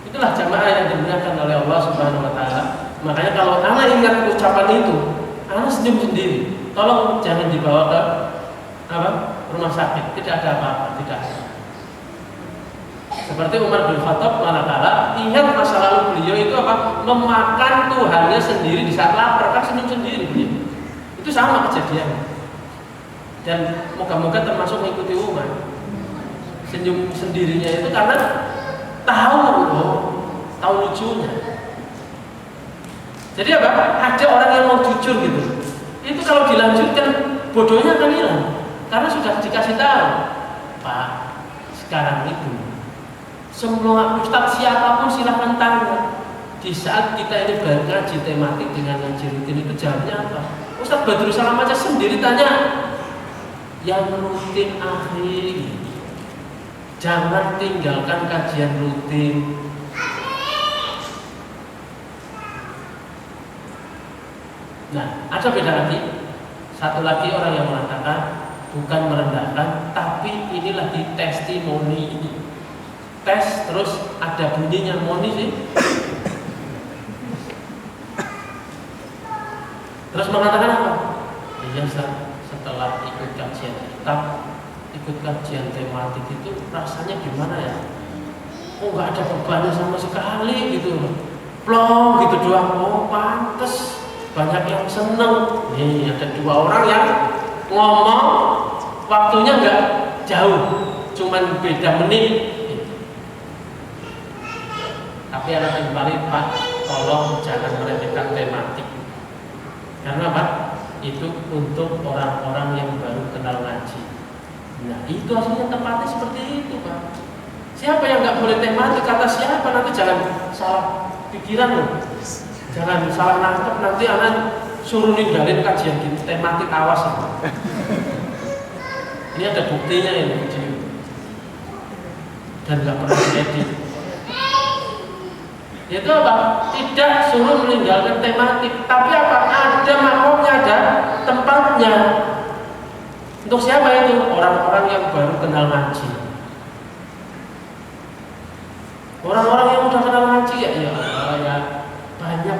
Itulah jamaah yang dimuliakan oleh Allah Subhanahu wa Ta'ala. Makanya kalau anak ingat ucapan itu, anak senyum sendiri. Tolong jangan dibawa ke rumah sakit. Tidak ada apa-apa, tidak ada. Seperti Umar bin Khattab manakala ingat masa lalu beliau itu apa? Memakan Tuhannya sendiri di saat lapar, kan senyum sendiri beliau. Itu sama kejadian. Dan moga-moga termasuk mengikuti Umar. Senyum sendirinya itu karena tahu lucunya. Jadi apa? Ada orang yang mau jujur gitu. Itu kalau dilanjutkan bodohnya akan hilang. Karena sudah dikasih tahu, Pak, sekarang itu semua ustadz siapapun silahkan tanya. Di saat kita ini ngaji tematik dengan ngaji rutin itu jawabnya apa? Ustadz Badrul Salam aja sendiri tanya. Yang rutin akhi, jangan tinggalkan kajian rutin. Nah, ada beda lagi. Satu lagi orang yang mengatakan bukan merendahkan, tapi ini lagi testimoni ini. Tes terus ada bunyinya moni sih. Terus mengatakan apa? Iya, setelah ikut kajian kitab, ikut kajian tematik itu rasanya gimana ya? Oh, nggak ada bebannya sama sekali gitu. Plong gitu doang. Oh, pantes banyak yang seneng. Nih ada dua orang yang ngomong waktunya nggak jauh, cuman beda menit. Tapi anak yang balik, Pak, tolong jangan meremehkan tematik. Karena Pak, itu untuk orang-orang yang baru kenal ngaji. Nah, itu aslinya tempatnya seperti itu, Pak. Siapa yang nggak boleh tematik? Kata siapa? Nanti jangan salah pikiran loh. Jangan salah nangkep, nanti anak suruh ninggalin kajian gitu, tematik, awas. Ini ada buktinya ini, dan nggak pernah diedit. Itu apa? Tidak suruh meninggalkan tematik, tapi apa? Ada makomnya, ada tempatnya. Untuk siapa itu? Orang-orang yang baru kenal ngaji. Orang-orang yang udah kenal ngaji ya banyak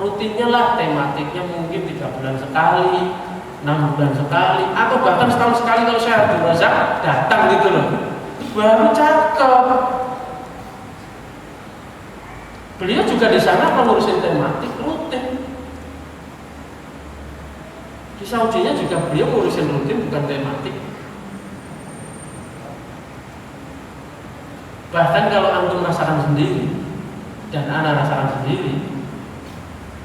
rutinnya lah, tematiknya mungkin 3 bulan sekali, 6 bulan sekali, atau bahkan setahun sekali kalau saya Abdul Razak datang gitu loh. Baru cakep. Beliau juga di sana mengurusin tematik rutin. Di Saudinya juga beliau ngurusin rutin, bukan tematik. Bahkan kalau antum rasakan sendiri dan anak rasakan sendiri,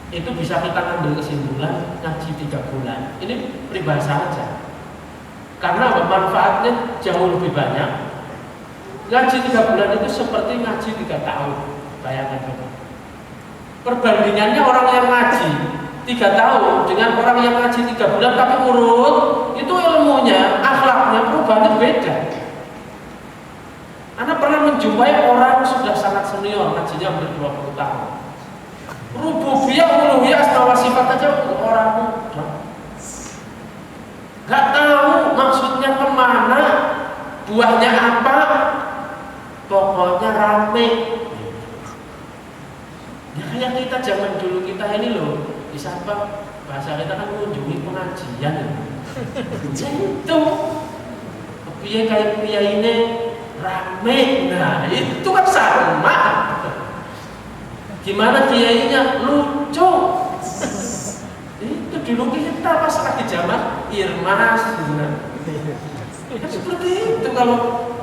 itu bisa kita ambil kesimpulan ngaji 3 bulan. Ini peribahasa aja. Karena manfaatnya jauh lebih banyak. Ngaji 3 bulan itu seperti ngaji 3 tahun. Bayangkan coba. Perbandingannya orang yang ngaji 3 tahun dengan orang yang ngaji 3 bulan tapi urut, itu ilmunya, akhlaknya, perubahannya beda. Anda pernah menjumpai orang sudah sangat senior, ngajinya hampir 20 tahun. Rububiyah, uluhiyah, asma wa sifat aja orang muda. Gak tahu maksudnya kemana, buahnya apa, pokoknya rame. Ya kayak kita zaman dulu kita ini loh, di Sabang bahasa kita kan mengunjungi pengajian. Itu piye kayak piye ini rame. Nah itu kan sama. Gimana kiainya lucu. Itu dulu kita pas lagi zaman Irmas. Kan seperti itu kalau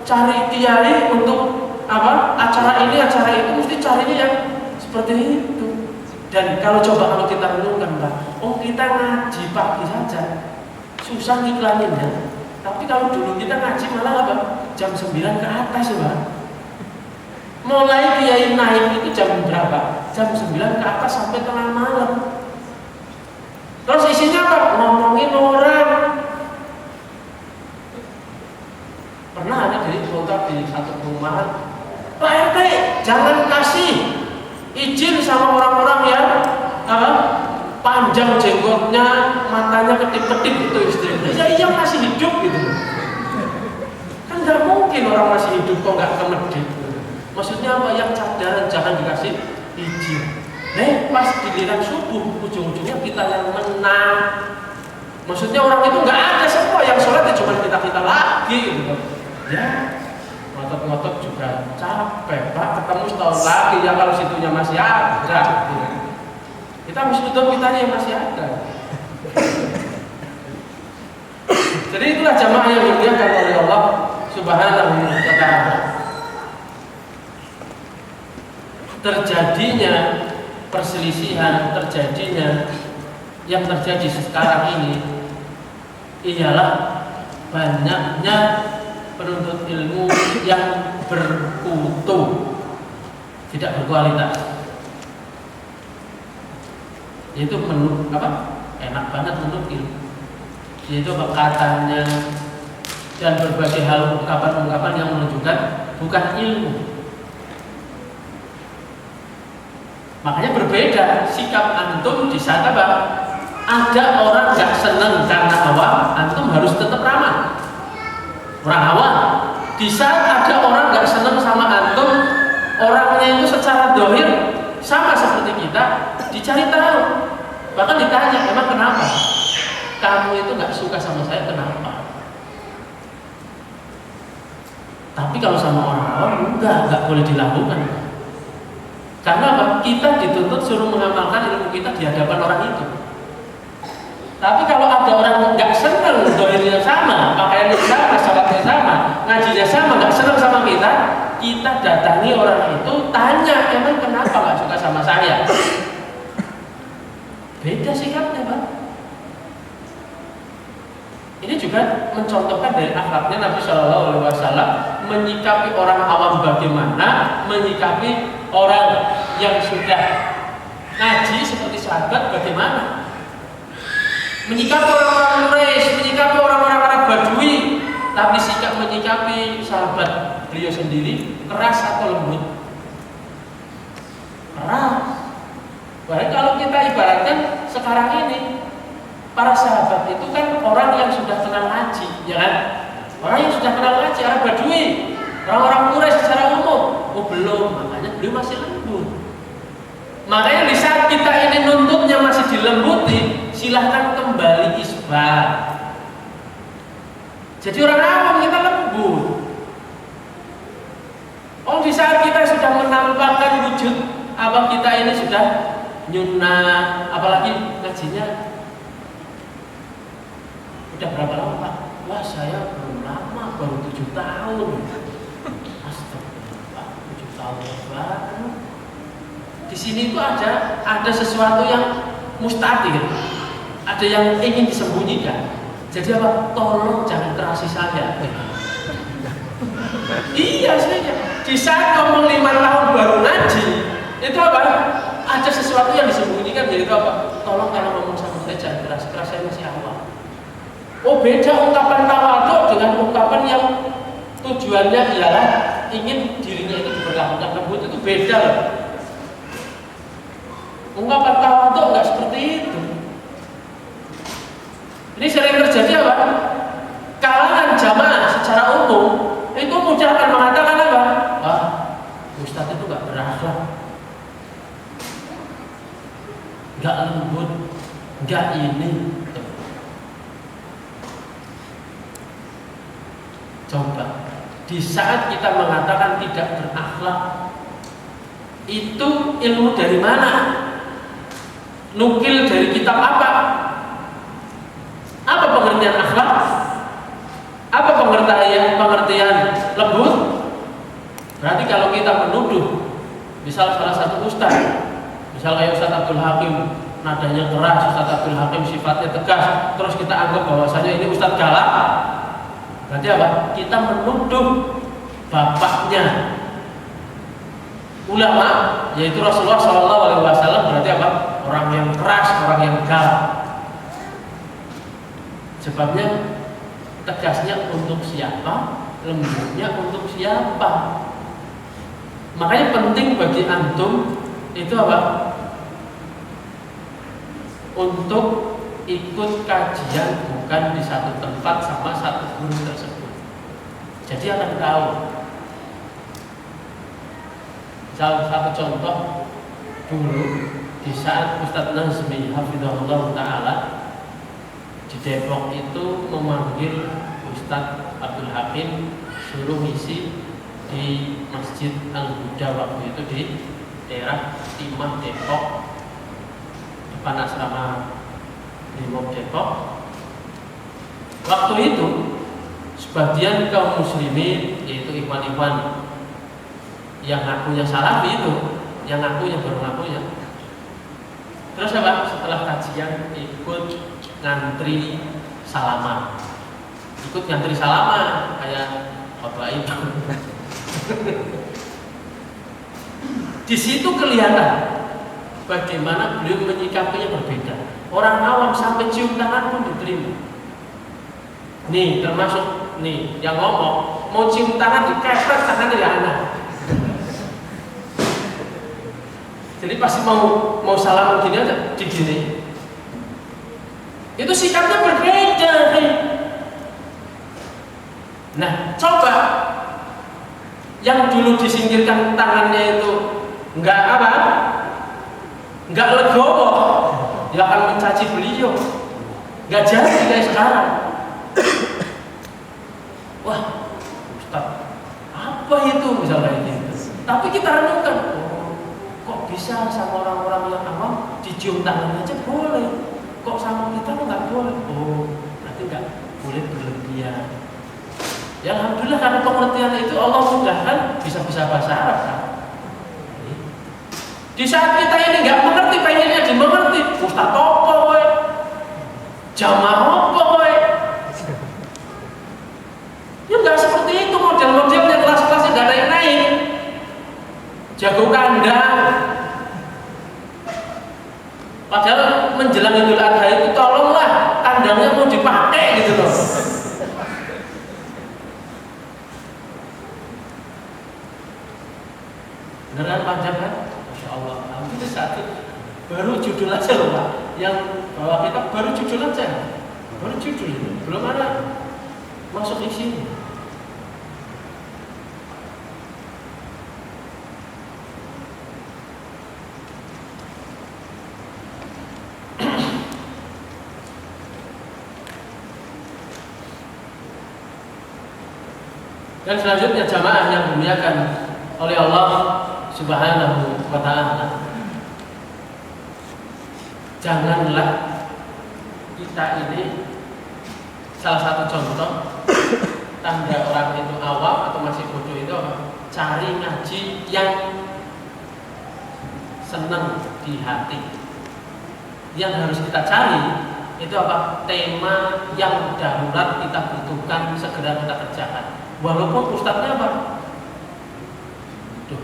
cari kiai untuk apa acara ini acara itu mesti carinya yang seperti itu. Dan kalau kita renungkan, Pak, oh kita ngaji pagi saja susah ngiklaninnya. Tapi kalau dulu kita ngaji malah apa? Jam 9 ke atas, Pak. Mulai kiai naik itu jam berapa? Jam 9 ke atas sampai tengah malam. Terus isinya apa? Ngomongin orang. Pernah ada dari kota di satu perumahan, Pak RT jangan kasih izin sama orang-orang yang panjang jenggotnya, matanya ketip-ketip itu istrinya. Ya iya masih hidup gitu. Kan nggak mungkin orang masih hidup kok nggak kemedit. Maksudnya apa? Yang cadar jangan dikasih izin. Pas giliran subuh ujung-ujungnya kita yang menang. Maksudnya orang itu nggak ada semua yang sholat ya cuma kita lagi gitu. Ya ngotot-ngotot juga capek, Pak, ketemu setahun lagi ya kalau situnya masih ada gitu. Kita harus tutup kitanya yang masih ada. Jadi itulah jamaah yang dimuliakan oleh Allah Subhanahu wa ta'ala. Terjadinya perselisihan, terjadinya yang terjadi sekarang ini ialah banyaknya penuntut ilmu yang berkutu, tidak berkualitas. Yaitu enak banget menurut ilmu. Yaitu katanya dan berbagai hal ungkapan-ungkapan yang menunjukkan bukan ilmu. Makanya berbeda sikap antum di saat apa? Ada orang nggak seneng karena awam, antum harus tetap ramah. Orang awam. Di saat ada orang nggak seneng sama antum, orangnya itu secara dohir sama seperti kita, dicari tahu. Bahkan ditanya, emang kenapa? Kamu itu nggak suka sama saya, kenapa? Tapi kalau sama orang awam, nggak boleh dilakukan. Karena apa? Kita dituntut suruh mengamalkan ilmu kita di hadapan orang itu. Tapi kalau ada orang nggak senang, dohirnya sama, pakaiannya sama, sholatnya sama, ngajinya sama, nggak senang sama kita, kita datangi orang itu, tanya, emang kenapa nggak suka sama saya? Beda sikapnya, Pak. Ini juga mencontohkan dari akhlaknya Nabi Shallallahu Alaihi Wasallam menyikapi orang awam bagaimana, menyikapi orang yang sudah ngaji seperti sahabat bagaimana. Menyikapi orang-orang Quraisy, menyikapi orang-orang Arab Badui, tapi sikap menyikapi sahabat beliau sendiri keras atau lembut? Keras. Bahkan kalau kita ibaratkan sekarang ini, para sahabat itu kan orang yang sudah kenal ngaji, ya kan? Orang yang sudah kenal ngaji, Arab Badui, orang-orang Quraisy secara umum, oh belum, makanya beliau masih lembut. Makanya di saat kita ini nuntutnya masih dilembuti, silahkan kembali isbat. Jadi orang awam kita lembut. Oh di saat kita sudah menampakkan wujud apa kita ini sudah nyunah, apalagi ngajinya udah berapa lama Pak? Wah saya belum lama, baru 7 tahun. Astagfirullah, 7 tahun baru. Di sini itu ada sesuatu yang mustahil, ada yang ingin disembunyikan. Jadi apa? Tolong jangan terasi saya. Iya saja. Di saat ngomong 5 tahun baru ngaji, itu apa? Ada sesuatu yang disembunyikan. Jadi itu apa? Tolong kalau ngomong sama saya jangan keras, saya masih awam. Oh beda ungkapan tawadhu dengan ungkapan yang tujuannya ialah ingin dirinya itu diperlakukan lembut, itu beda loh. Ungkapan tawadhu nggak seperti itu. Ini sering terjadi apa? Kalangan jamaah secara umum itu mudah akan mengatakan apa? Ah, Ustadz itu nggak berakhlak, nggak lembut, nggak ini. Coba, di saat kita mengatakan tidak berakhlak, itu ilmu dari mana? Nukil dari kitab apa? Apa pengertian akhlak? Apa pengertian lembut? Berarti kalau kita menuduh, misal salah satu ustaz, misal kayak Ustaz Abdul Hakim, nadanya keras, Ustaz Abdul Hakim sifatnya tegas, terus kita anggap bahwasanya ini ustaz galak, berarti apa? Kita menuduh bapaknya ulama, yaitu Rasulullah SAW, berarti apa? Orang yang keras, orang yang galak. Sebabnya tegasnya untuk siapa, lembutnya untuk siapa. Makanya penting bagi antum itu apa? Untuk ikut kajian bukan di satu tempat sama satu guru tersebut. Jadi akan tahu. Salah satu contoh dulu di saat Ustadz Nazmi hafizahullah ta'ala di Depok itu memanggil Ustadz Abdul Hakim suruh ngisi di Masjid Al-Huda waktu itu di daerah Timah Depok, depan asrama Brimob Depok. Waktu itu sebagian kaum muslimin, yaitu ikhwan-ikhwan yang ngakunya salafi itu, yang ngakunya baru ngakunya. Terus apa? Setelah kajian ikut ngantri salaman, kayak khotbah itu. Di situ kelihatan bagaimana beliau menyikapinya berbeda. Orang awam sampai cium tangan pun diterima. Nih termasuk nih yang ngomong mau cium tangan dikepret tangannya ya anak. Jadi pasti mau salaman gini aja digini. Itu sikapnya berbeda. Nah, coba yang dulu disingkirkan tangannya itu enggak apa? Enggak legowo, dia akan mencaci beliau. Enggak jadi kayak sekarang. Wah, Ustaz, apa itu misalnya gitu. Tapi kita renungkan, kok bisa sama orang-orang yang awam dicium tangannya aja boleh, kok sama kita nggak boleh? Oh, berarti nggak boleh berlebihan. Ya alhamdulillah karena pengertian itu Allah mudahkan bisa bahasa Arab kan. Di saat kita ini nggak mengerti, pengennya dimengerti, Ustaz apa kowe? Jamaah apa kowe? Ya nggak seperti itu model-modelnya, kelas-kelasnya nggak ada yang naik. Jago kandang. Padahal menjelang Idul Adha itu tolonglah kandangnya mau dipakai gitu loh. Beneran panjang kan? Masya Allah. Itu satu baru judul aja loh Pak. Yang bawa kita baru judul aja. Baru judul itu. Belum ada masuk isinya. Dan selanjutnya jamaah yang dimuliakan oleh Allah Subhanahu wa ta'ala, janganlah kita ini, salah satu contoh tanda orang itu awam atau masih bodoh itu apa? Cari ngaji yang senang di hati. Yang harus kita cari itu apa? Tema yang darurat kita butuhkan, segera kita kerjakan. Walaupun ustadznya apa? Duh,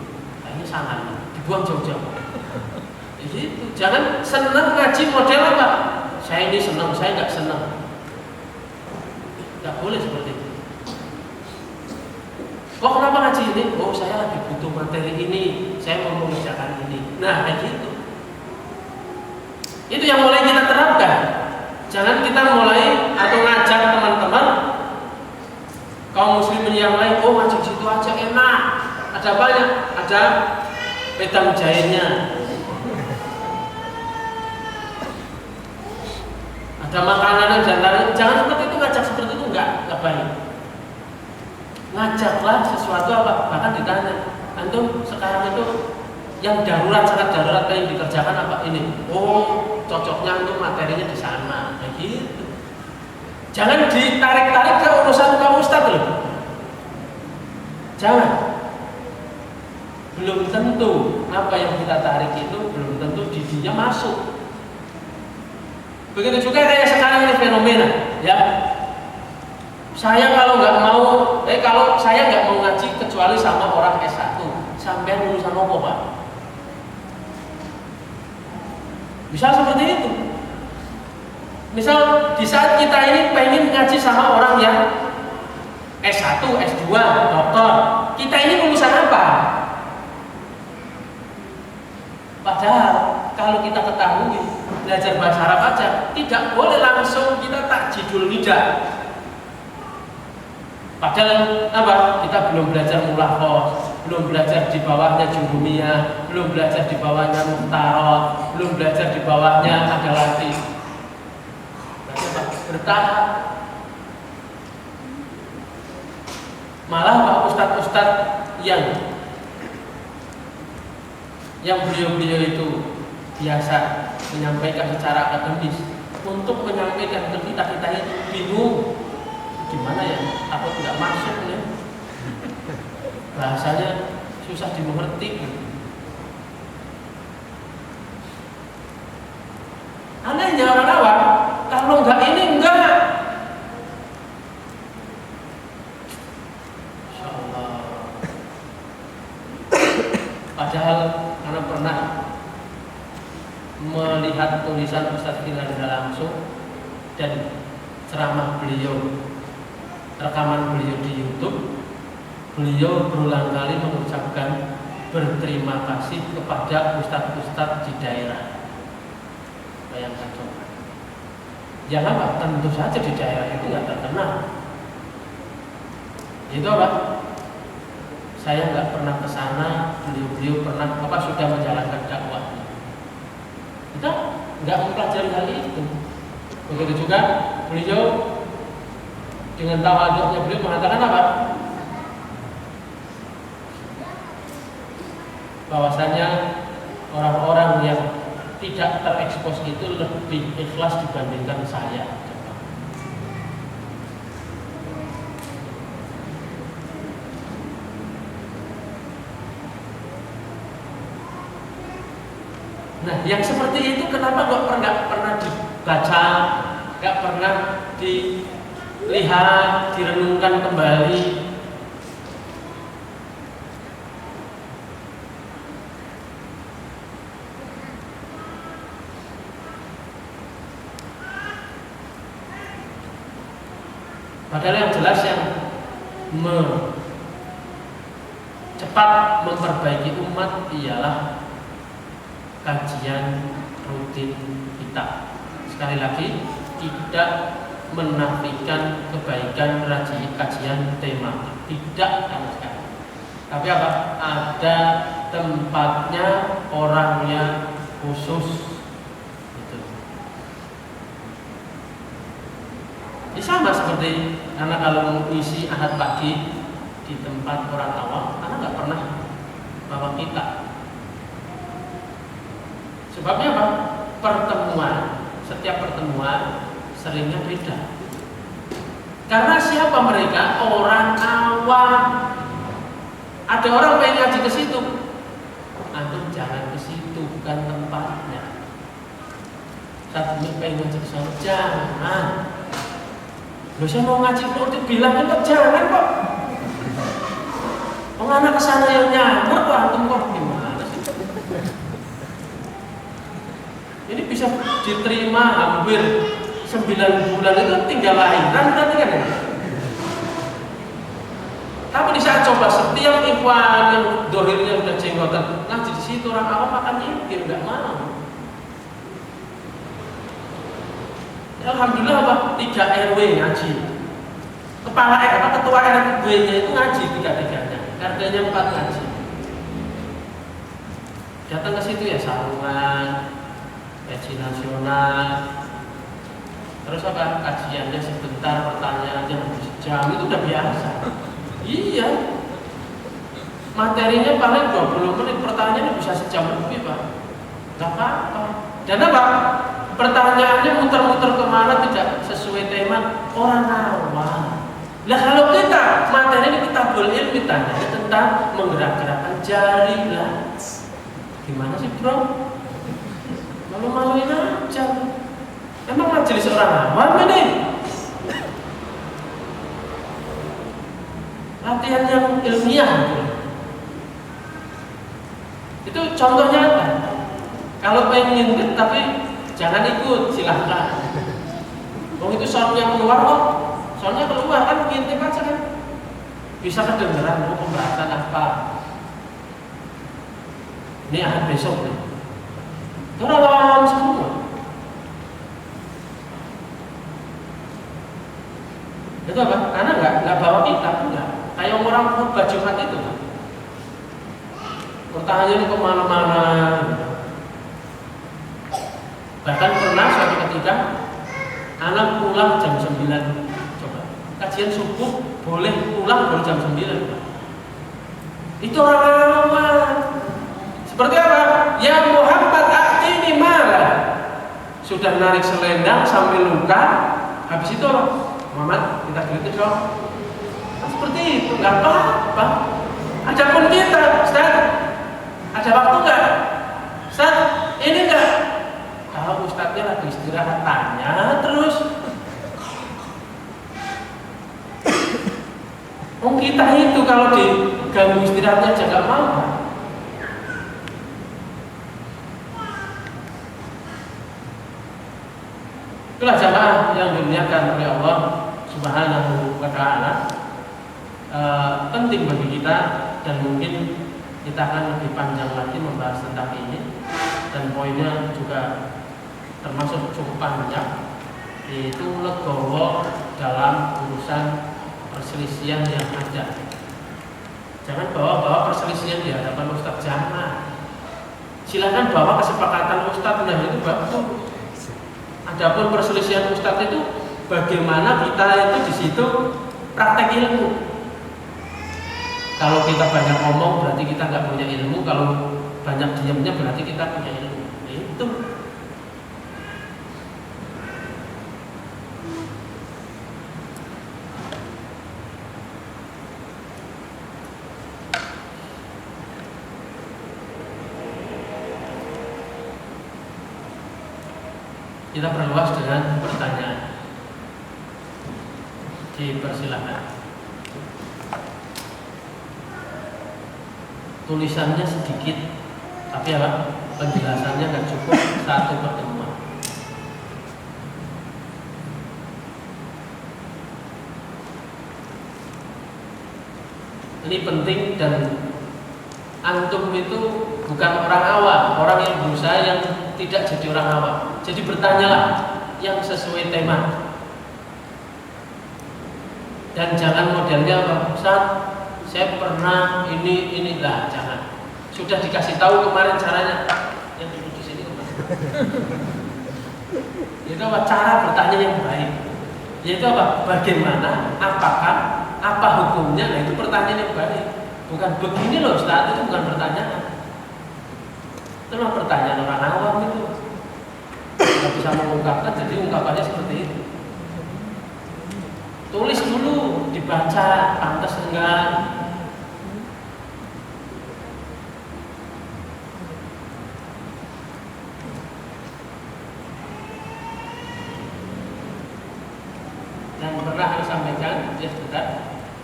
ini sangat dibuang jauh-jauh. Gitu. Jangan senang ngaji model apa? Saya ini senang, saya nggak senang. Nggak boleh seperti itu. Kok kenapa ngaji ini? Oh, saya lagi butuh materi ini, saya mau mengerjakan ini. Nah, kayak gitu. Itu yang mulai kita terapkan. Jangan kita mulai atau ngajak teman-teman kaum muslimin yang lain, oh ngaji situ aja enak. Ada banyak, ada pedang jahitnya, ada makanan dan lain-lain. Jangan seperti itu, ngajak seperti itu enggak baik. Ngajaklah sesuatu apa, bahkan ditanya, antum sekarang itu yang darurat, sangat darurat yang dikerjakan apa ini? Oh, cocoknya untuk materinya di sana, kayak gitu. Jangan ditarik-tarik ke urusan kaum ustadz loh. Jangan. Belum tentu apa yang kita tarik itu belum tentu didinya masuk. Begitu juga kayak sekarang ini fenomena, ya. Saya kalau saya nggak mau ngaji kecuali sama orang S1. Sampai lulusan apa, Pak? Bisa seperti itu. Misal di saat kita ini pengen ngaji sama orang yang S1, S2, doktor, kita ini lulusan apa? Padahal kalau kita ketahui belajar bahasa Arab aja, tidak boleh langsung kita takjidul lidah. Padahal apa? Kita belum belajar mulahos, belum belajar di bawahnya jurumiyah, belum belajar di bawahnya muhtarot, belum belajar di bawahnya ada lagi. Bertahap. Malah Pak Ustadz-Ustadz yang beliau-beliau itu biasa menyampaikan secara akademis, untuk menyampaikan ke kita ini bingung gimana ya, takut nggak masuk ya, bahasanya susah dimengerti. Anehnya orang awam kalau enggak ini enggak. Insya Allah. Padahal karena pernah melihat tulisan Ustaz Firanda langsung dan ceramah beliau, rekaman beliau di YouTube, beliau berulang kali mengucapkan berterima kasih kepada ustadz-ustadz di daerah. Bayangkan coba. Yang apa? Tentu saja di daerah itu nggak terkenal. Itu apa? Saya nggak pernah ke sana, beliau pernah sudah menjalankan dakwahnya. Kita nggak mempelajari hal itu. Begitu juga beliau dengan tawaduknya beliau mengatakan apa? Bahwasanya orang-orang yang tidak terekspos itu lebih ikhlas dibandingkan saya. Nah, yang seperti itu kenapa nggak pernah dibaca, nggak pernah dilihat, direnungkan kembali? Padahal yang jelas yang cepat memperbaiki umat ialah kajian rutin kita. Sekali lagi, tidak menafikan kebaikan kajian tema, tidak sama sekali. Tapi apa? Ada tempatnya, orangnya khusus. Ini sama seperti anak kalau mengisi ahad pagi di tempat orang awam, anak nggak pernah bawa kita. Sebabnya apa? Setiap pertemuan seringnya beda. Karena siapa mereka? Orang awam. Ada orang pengen ngaji ke situ, antum jangan ke situ, bukan tempatnya. Saat ini pengen ngaji ke sana, jangan. Loh, saya mau ngaji kok dibilangin kok jangan kok. Anak kesana yang nyamar kok antum kok gimana sih? Ini bisa diterima hampir 9 bulan itu tinggal lahiran berarti kan ya? Tapi di saat coba setiap ikhwan yang dohirnya udah jenggotan ngaji di situ, orang awam makan nyingkir, nggak mau. Alhamdulillah apa? 3 RW ngaji. Ketua RW-nya itu ngaji 3-3-nya. RT-nya 4 ngaji. Datang ke situ ya sarungan, kaji nasional. Terus apa? Kajiannya sebentar, pertanyaannya sejam, itu udah biasa. Iya. Materinya paling 20 menit, pertanyaannya bisa sejam lebih, Pak. Gak apa-apa. Dan apa? Pertanyaannya muter-muter kemana tidak sesuai tema, orang awam. Nah kalau kita materi ini kita boleh ditanya tentang menggerak-gerakkan jari lah. Gimana sih bro? Malu-maluin aja. Emang majelis orang awam ini? Latihan yang ilmiah gitu. Itu contohnya apa? Kalau pengen ngintip tapi jangan ikut, silahkan. Itu soundnya keluar kok, soundnya keluar kan ngintip aja kan. Bisa kedengeran pembahasan apa. Ini ahad besok nih. Itu orang semua. Itu apa? Karena nggak bawa kitab, enggak. Kayak orang khutbah Jumat itu. Pertanyaan kemana-mana. Bahkan pernah suatu ketika anak pulang jam 9. Coba, kajian subuh boleh pulang baru jam 9. Itu orang awam. Seperti apa? Ya Muhammad a'tini malah. Sudah narik selendang sampai luka. Habis itu Muhammad kita kritik dong. Nah, seperti itu, nggak apa-apa. Adapun kita, Ustaz, ada waktu nggak? Ustaz, ini nggak? Kalau Ustaznya lagi istirahat tanya terus. Kita itu kalau diganggu istirahatnya aja nggak mau. Itulah jamaah yang dimuliakan oleh Allah Subhanahu wa Ta'ala. Penting bagi kita dan mungkin kita akan lebih panjang lagi membahas tentang ini dan poinnya juga termasuk cukup panjang. yaitu legowo dalam urusan perselisihan yang ada. Jangan bawa perselisihan di hadapan Ustadz, jangan. Silakan bawa kesepakatan Ustadz, nah itu bagus. Adapun perselisihan Ustadz itu bagaimana kita itu di situ praktek ilmu. Kalau kita banyak ngomong berarti kita nggak punya ilmu, kalau banyak diamnya berarti kita punya ilmu. Itu. Kita perluas dengan pertanyaan. Dipersilakan. Tulisannya sedikit, tapi apa? Penjelasannya nggak cukup satu pertemuan. Ini penting dan antum itu bukan orang awam, orang yang berusaha yang tidak jadi orang awam. Jadi bertanyalah yang sesuai tema. Dan jangan modelnya apa, Ustaz, saya pernah ini lah, jangan. Sudah dikasih tahu kemarin caranya. Yang duduk di sini kemarin. Itu apa? Cara bertanya yang baik. Yaitu apa? Bagaimana? Apakah? Apa hukumnya? Nah itu pertanyaan yang baik. Bukan begini loh Ustaz, itu bukan pertanyaan. Itu mah pertanyaan orang awam itu. Tidak bisa mengungkapkan, jadi ungkapannya seperti itu. Tulis dulu, dibaca, pantas enggak. Dan pernah saya sampaikan, ya sudah,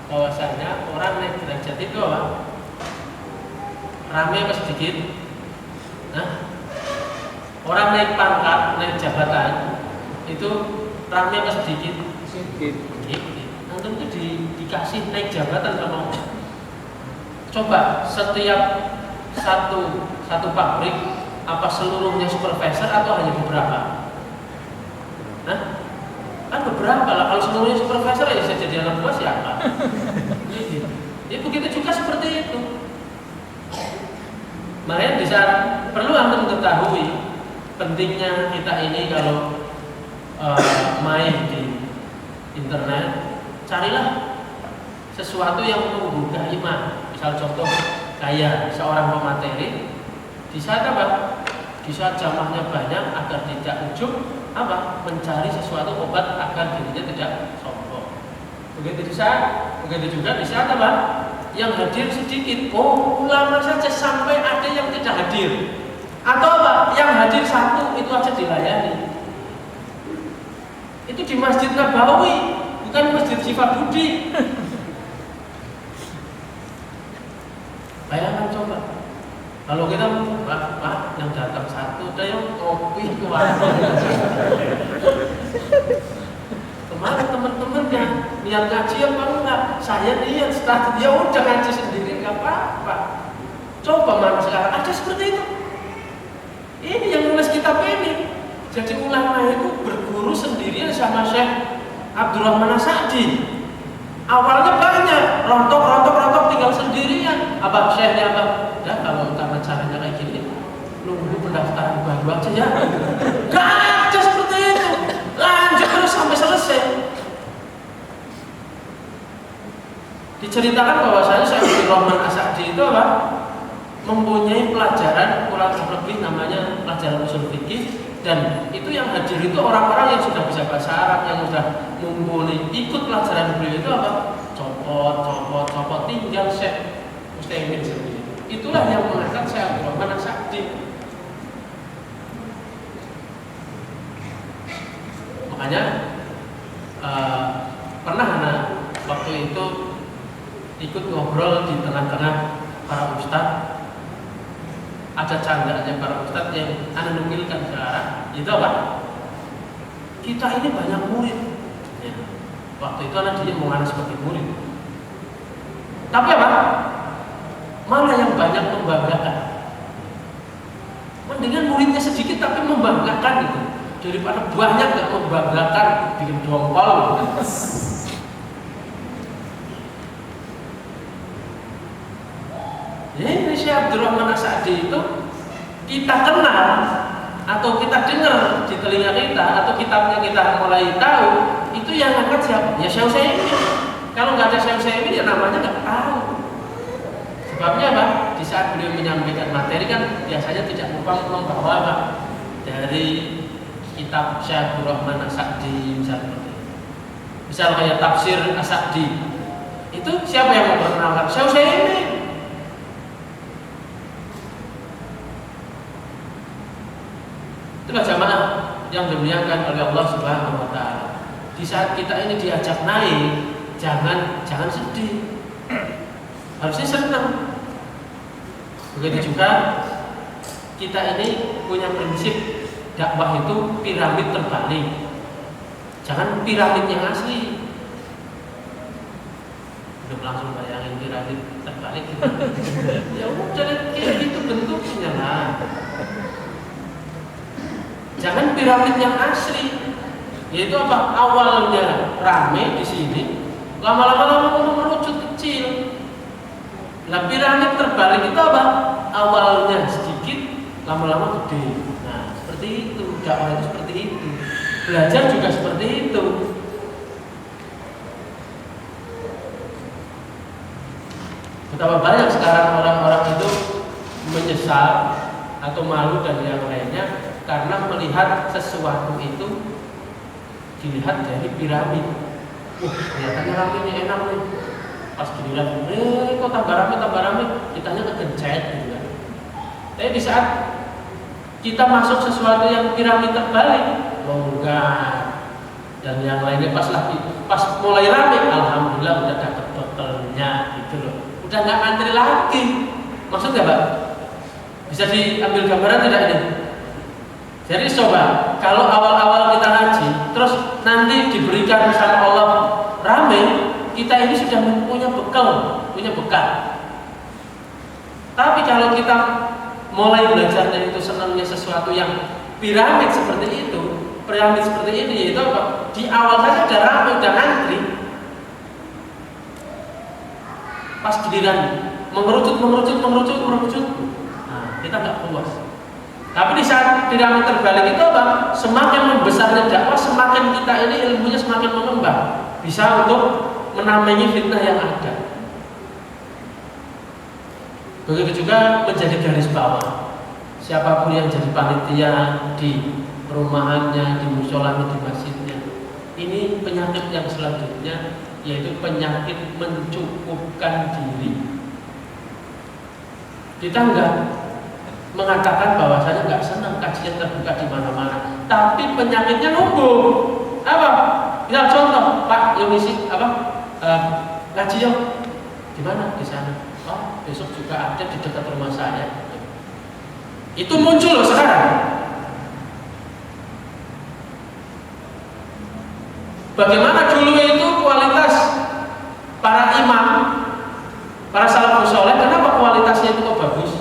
bahwasanya orang naik derajat itu apa? Rame apa sedikit? Nah, orang naik pangkat, naik jabatan itu rame apa sedikit? Sedikit. Antum itu dikasih naik jabatan sama Allah. Coba setiap satu pabrik apa seluruhnya supervisor atau hanya beberapa? Nah, kan beberapa lah. Kalau seluruhnya supervisor ya bisa jadi anak buah siapa? Jadi begitu juga seperti itu. Makanya di saat perlu antum ketahui pentingnya kita ini kalau main di internet, carilah sesuatu yang menggugah iman. Misal contoh kayak seorang pemateri, di saat apa? Di saat jamaahnya banyak agar tidak ujub apa? Mencari sesuatu obat agar dirinya tidak sombong. Begitu juga di saat apa? Yang hadir sedikit, oh ulama saja sampai ada yang tidak hadir. Atau apa? Yang hadir satu itu aja dilayani. Itu di Masjid Nabawi, bukan Masjid Syifa Budi. Bayangkan coba, kalau kita Pak, yang datang satu, udah yang kopi ke warung. Kemarin teman-temannya niat ngaji apa enggak? Saya niat, setelah dia udah ngaji sendiri, nggak apa-apa. Coba mana sekarang ada seperti itu. Ini yang nulis kitab ini. Jadi ulama itu berguru sendirian sama Syekh Abdurrahman As-Sa'di. Awalnya banyak, rontok tinggal sendirian. Abang Syekhnya abang, ya kalau karena caranya kayak gini, nunggu pendaftaran baru aja ya. Gak ada seperti itu. Lanjut terus sampai selesai. Diceritakan bahwa saya Syekh Abdurrahman As-Sa'di itu apa? Mempunyai pelajaran kurang lebih namanya pelajaran usul fikih. Dan itu yang hadir itu orang-orang yang sudah bisa bahasa Arab, yang sudah mumpuni. Ikut pelajaran beliau itu apa? Copot, tinggal Syekh Mustaimin sendiri. Itulah yang mengangkat Syekh Abdurrahman As-Sa'di. Makanya pernah anak waktu itu ikut ngobrol di tengah-tengah para ustadz. Ada candanya para ustadz yang anda nukilkan sekarang. Itu apa? Kita ini banyak murid ya. Waktu itu anak dia mau anak sebagai murid. Tapi apa? Mana yang banyak membanggakan? Mendingan muridnya sedikit tapi membanggakan gitu. daripada banyak nggak membanggakan bikin dongkol. Ya, ini Syekh Abdurrahman As-Sa'di itu kita kenal atau kita dengar di telinga kita atau kitabnya kita mulai tahu, itu yang angkat siapa? Ya Syekh Utsaimin. Kalau nggak ada Syekh Utsaimin ya namanya nggak tahu. Sebabnya apa? Di saat beliau menyampaikan materi kan biasanya tidak lupa membawa apa? Dari kitab Syekh Abdurrahman As-Sa'di misalnya. Misal kayak tafsir As-Sa'di. Itu siapa yang memperkenalkan? Syekh Utsaimin. Itulah jamaah yang dimuliakan oleh Allah Subhanahu wa taala. Di saat kita ini diajak naik, jangan sedih. Harusnya senang. Begitu juga kita ini punya prinsip dakwah itu piramid terbalik. Jangan piramid yang asli. Belum langsung bayangin piramid terbalik gimana? Ya udah kayak gitu bentuknya lah. Jangan piramid yang asli, yaitu apa? Awalnya rame di sini, lama-lama merucut kecil. Nah, piramid terbalik itu apa? Awalnya sedikit, lama-lama gede. Nah, seperti itu. Dakwah itu seperti itu. Belajar juga seperti itu. Betapa banyak sekarang orang-orang itu menyesal atau malu dan yang lainnya karena melihat sesuatu itu dilihat dari piramid. Kelihatannya ramenya enak nih. Pas dilihat, kok tambah rame, kitanya kegencet gitu kan. Tapi di saat kita masuk sesuatu yang piramid terbalik, longgar dan yang lainnya pas mulai rame, alhamdulillah udah dapat totalnya gitu loh. Udah nggak antri lagi. Maksudnya Pak? Bisa diambil gambaran tidak ini? Jadi coba, kalau awal-awal kita ngaji, terus nanti diberikan sama Allah rame, kita ini sudah punya bekal. Tapi kalau kita mulai belajarnya itu senangnya sesuatu yang piramid seperti itu, piramid seperti ini, yaitu apa? Di awal saja udah rame, udah ngantri. Pas giliran mengerucut, nah kita nggak puas. Tapi di saat piramid terbalik itu apa? Semakin membesarnya dakwah, semakin kita ini ilmunya semakin mengembang, bisa untuk menamai fitnah yang ada. Begitu juga menjadi garis bawah. Siapapun yang jadi panitia di perumahannya, di musholanya, di masjidnya, ini penyakit yang selanjutnya, yaitu penyakit mencukupkan diri. Kita enggak mengatakan bahwasanya nggak senang kajian terbuka di mana-mana, tapi penyakitnya numpuk. Apa? Misal contoh, Pak yang ngisi ngaji yuk di mana? Di sana. Oh, besok juga ada di dekat rumah saya. Itu muncul loh sekarang. Bagaimana dulu itu kualitas para imam, para salafus saleh, kenapa kualitasnya itu kok bagus?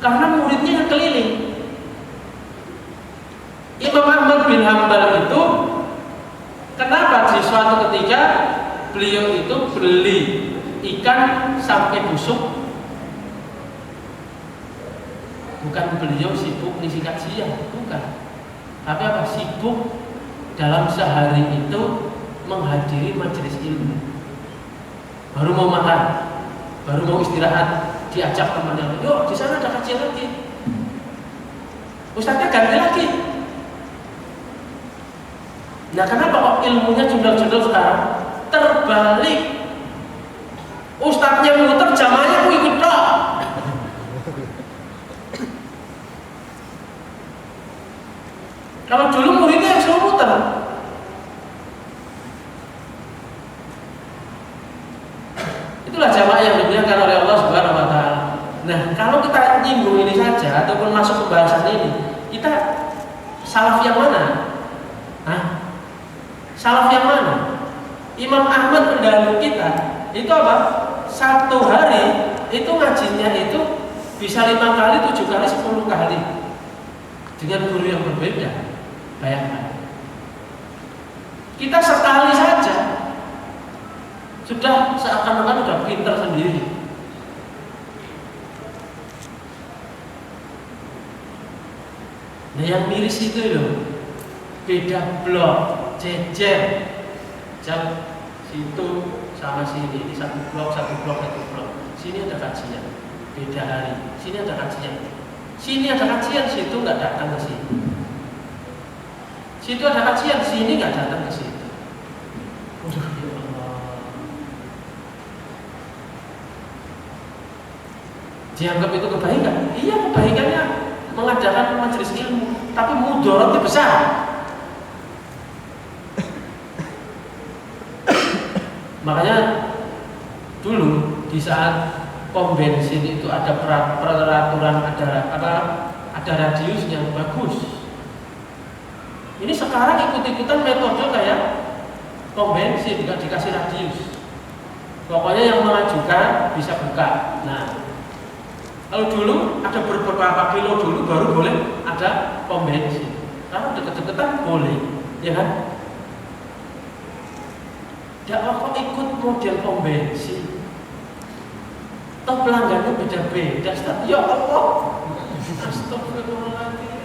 Karena muridnya yang keliling. Imam Ahmad bin Hanbal itu kenapa di suatu ketika beliau itu beli ikan sampai busuk? Bukan beliau sibuk ngisi kajian, bukan. Tapi apa? Sibuk dalam sehari itu menghadiri majelis ilmu. Baru mau makan, baru mau istirahat, diajak temannya, yuk di sana ada kajian lagi. Ustadznya ganti lagi. Nah, kenapa kok ilmunya jumlah-jumlah sekarang terbalik? Ustadznya muter, jamaahnya ikut dong. Kalau dulu muridnya yang suruh muter. Itulah jamaah yang dimuliakan oleh Allah Subhanahu wa taala. Nah, kalau kita nyinggung ini saja ataupun masuk ke bahasan ini, kita salaf yang mana? Salaf yang mana? Imam Ahmad pendahulu kita itu apa? Satu hari itu ngajinya itu bisa 5 kali, 7 kali, 10 kali dengan guru yang berbeda. Bayangkan, kita sekali saja sudah seakan-akan sudah pintar sendiri. Nah yang miris itu loh, beda blok, jejer, jam situ sama sini, ini satu blok. Sini ada kajian, beda hari. Sini ada kajian, situ nggak datang ke sini. Situ ada kajian, sini nggak datang ke situ. Waduh, ya Allah. Dianggap itu kebaikan? Iya, kebaikannya mengadakan majelis ilmu, tapi mudorotnya besar. Makanya dulu di saat pom bensin itu ada peraturan, ada radiusnya bagus. Ini sekarang ikut-ikutan metode kayak pom bensin, tidak dikasih radius. Pokoknya yang mengajukan bisa buka. Nah, kalau dulu ada beberapa kilo dulu baru boleh ada pom bensin. Kalau deket-deketan boleh, ya kan? Dakwah kok ikut model pom bensin? Toh pelanggannya beda-beda. Ya Allah, astagfirullahaladzim.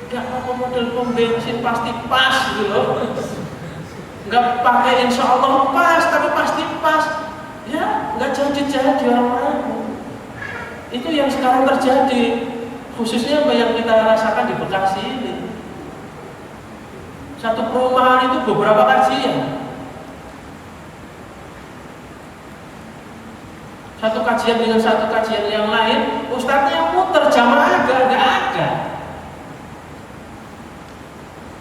Dakwah model pom bensin pasti pas gitu loh. Nggak pakai insya Allah pas, tapi pasti pas. Ya, nggak jadi orang-orang. Itu yang sekarang terjadi, khususnya yang kita rasakan di Bekasi ini. Satu perumahan itu beberapa kajian. Satu kajian dengan satu kajian yang lain, ustadznya muter jamaah nggak ada.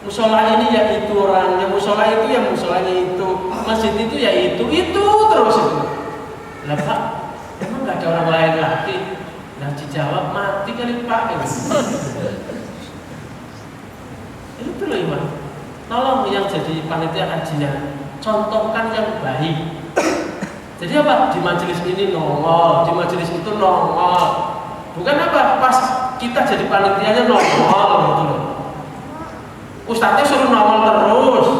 Musola ini ya itu orangnya, musola itu ya musolanya itu, masjid itu ya itu terus itu. Lah Pak, emang nggak ada orang lain lagi? Nah dijawab mati kali Pak. Itu loh Iman. Tolong yang jadi panitia kajian, contohkan yang baik. Jadi apa? Di majelis ini nongol, di majelis itu nongol. Bukan apa? Pas kita jadi panitianya nongol gitu loh. Ustadznya suruh nongol terus.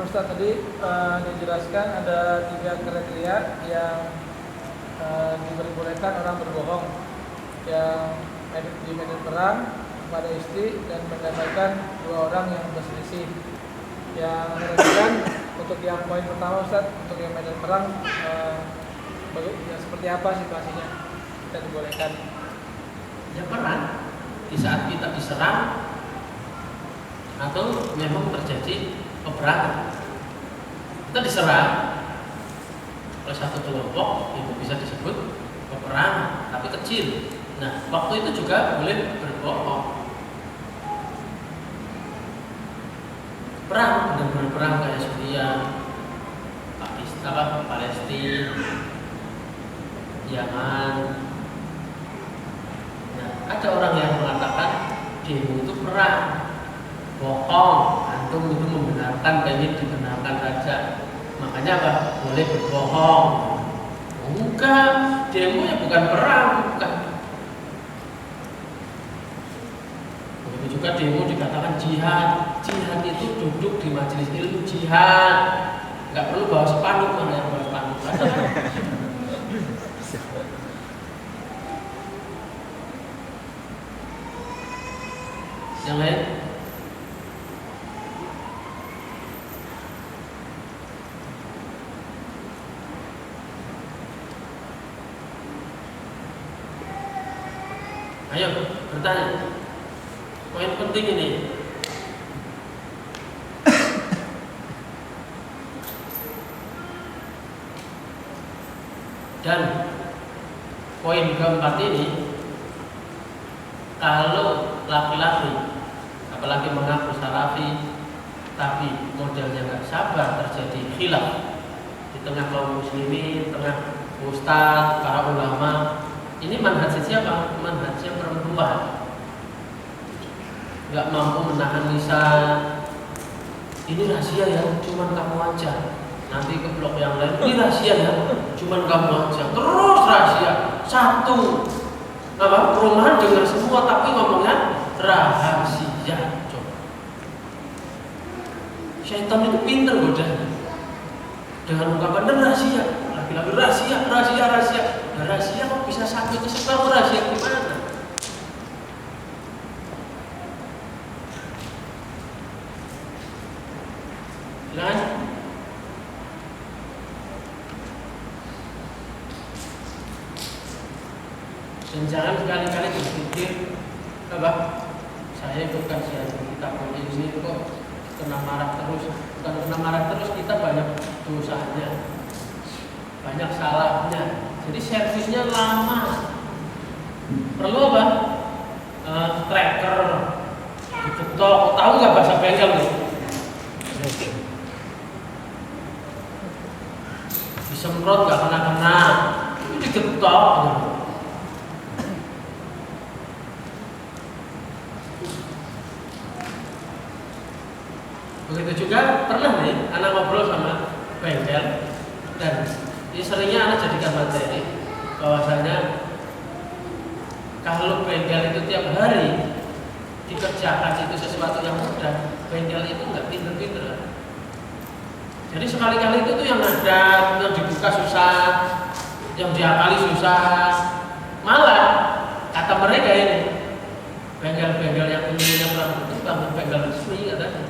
Ustaz tadi dijelaskan ada 3 kriteria yang diperbolehkan orang berbohong, yang di medan perang pada istri dan mendamaikan 2 orang yang berselisih. Yang menunjukkan untuk yang poin pertama Ustaz, untuk yang medan perang seperti apa situasinya kita dibolehkan? Ya perang di saat kita diserang atau memang terjadi peperangan, kita diserang oleh satu kelompok, itu bisa disebut peperangan, tapi kecil. Nah, waktu itu juga boleh berbohong. Perang, benar-benar perang kayak Syria, Pakistan, Palestina, Yaman. Nah, ada orang yang mengatakan demo itu perang, bohong. Antum itu membenarkan, pengen dibenarkan saja. Makanya apa? Boleh berbohong. Bukan, demo ya bukan perang, bukan. Begitu juga demo dikatakan jihad. Jihad itu duduk di majelis ilmu jihad. Nggak perlu bawa spanduk, mana yang bawa spanduk. Yang lain? Ayo bertanya. Poin penting ini. Dan poin keempat ini, kalau laki-laki apalagi mengaku salafi, tapi modelnya nggak sabar, terjadi khilaf di tengah kaum muslimin, tengah ustadz, para ulama. Ini manhaj siapa? Manhajnya perempuan, nggak mampu menahan lisan. Ini rahasia ya, cuman kamu aja. Nanti ke blok yang lain, ini rahasia ya, cuman kamu aja. Terus rahasia satu, perumahan dengar semua tapi ngomongnya rahasia. Coba, syaitan itu pinter godanya dengan ungkapan rahasia, lagi-lagi rahasia. Nah, rahasia kok bisa satu kesebar rahasia gimana? Kan? Dan jangan sekali-kali berpikir saya ikut kajian kitab ini kok kena marah terus. Bukan kena marah terus, kita banyak dosanya, banyak salahnya. Jadi servisnya lama. Perlu apa? Tracker diketok. Tahu nggak bahasa bengkel nih? Disemprot nggak kena, itu digetok. Begitu juga pernah nih anak ngobrol sama bengkel, dan ini seringnya anak jadikan materi bahwasanya kalau bengkel itu tiap hari dikerjakan itu sesuatu yang mudah, bengkel itu nggak pinter-pinter. Jadi sekali-kali itu tuh yang ada, yang dibuka susah, yang diakali susah. Malah kata mereka ini, bengkel-bengkel yang punya kurang itu bangun bengkel resmi katanya.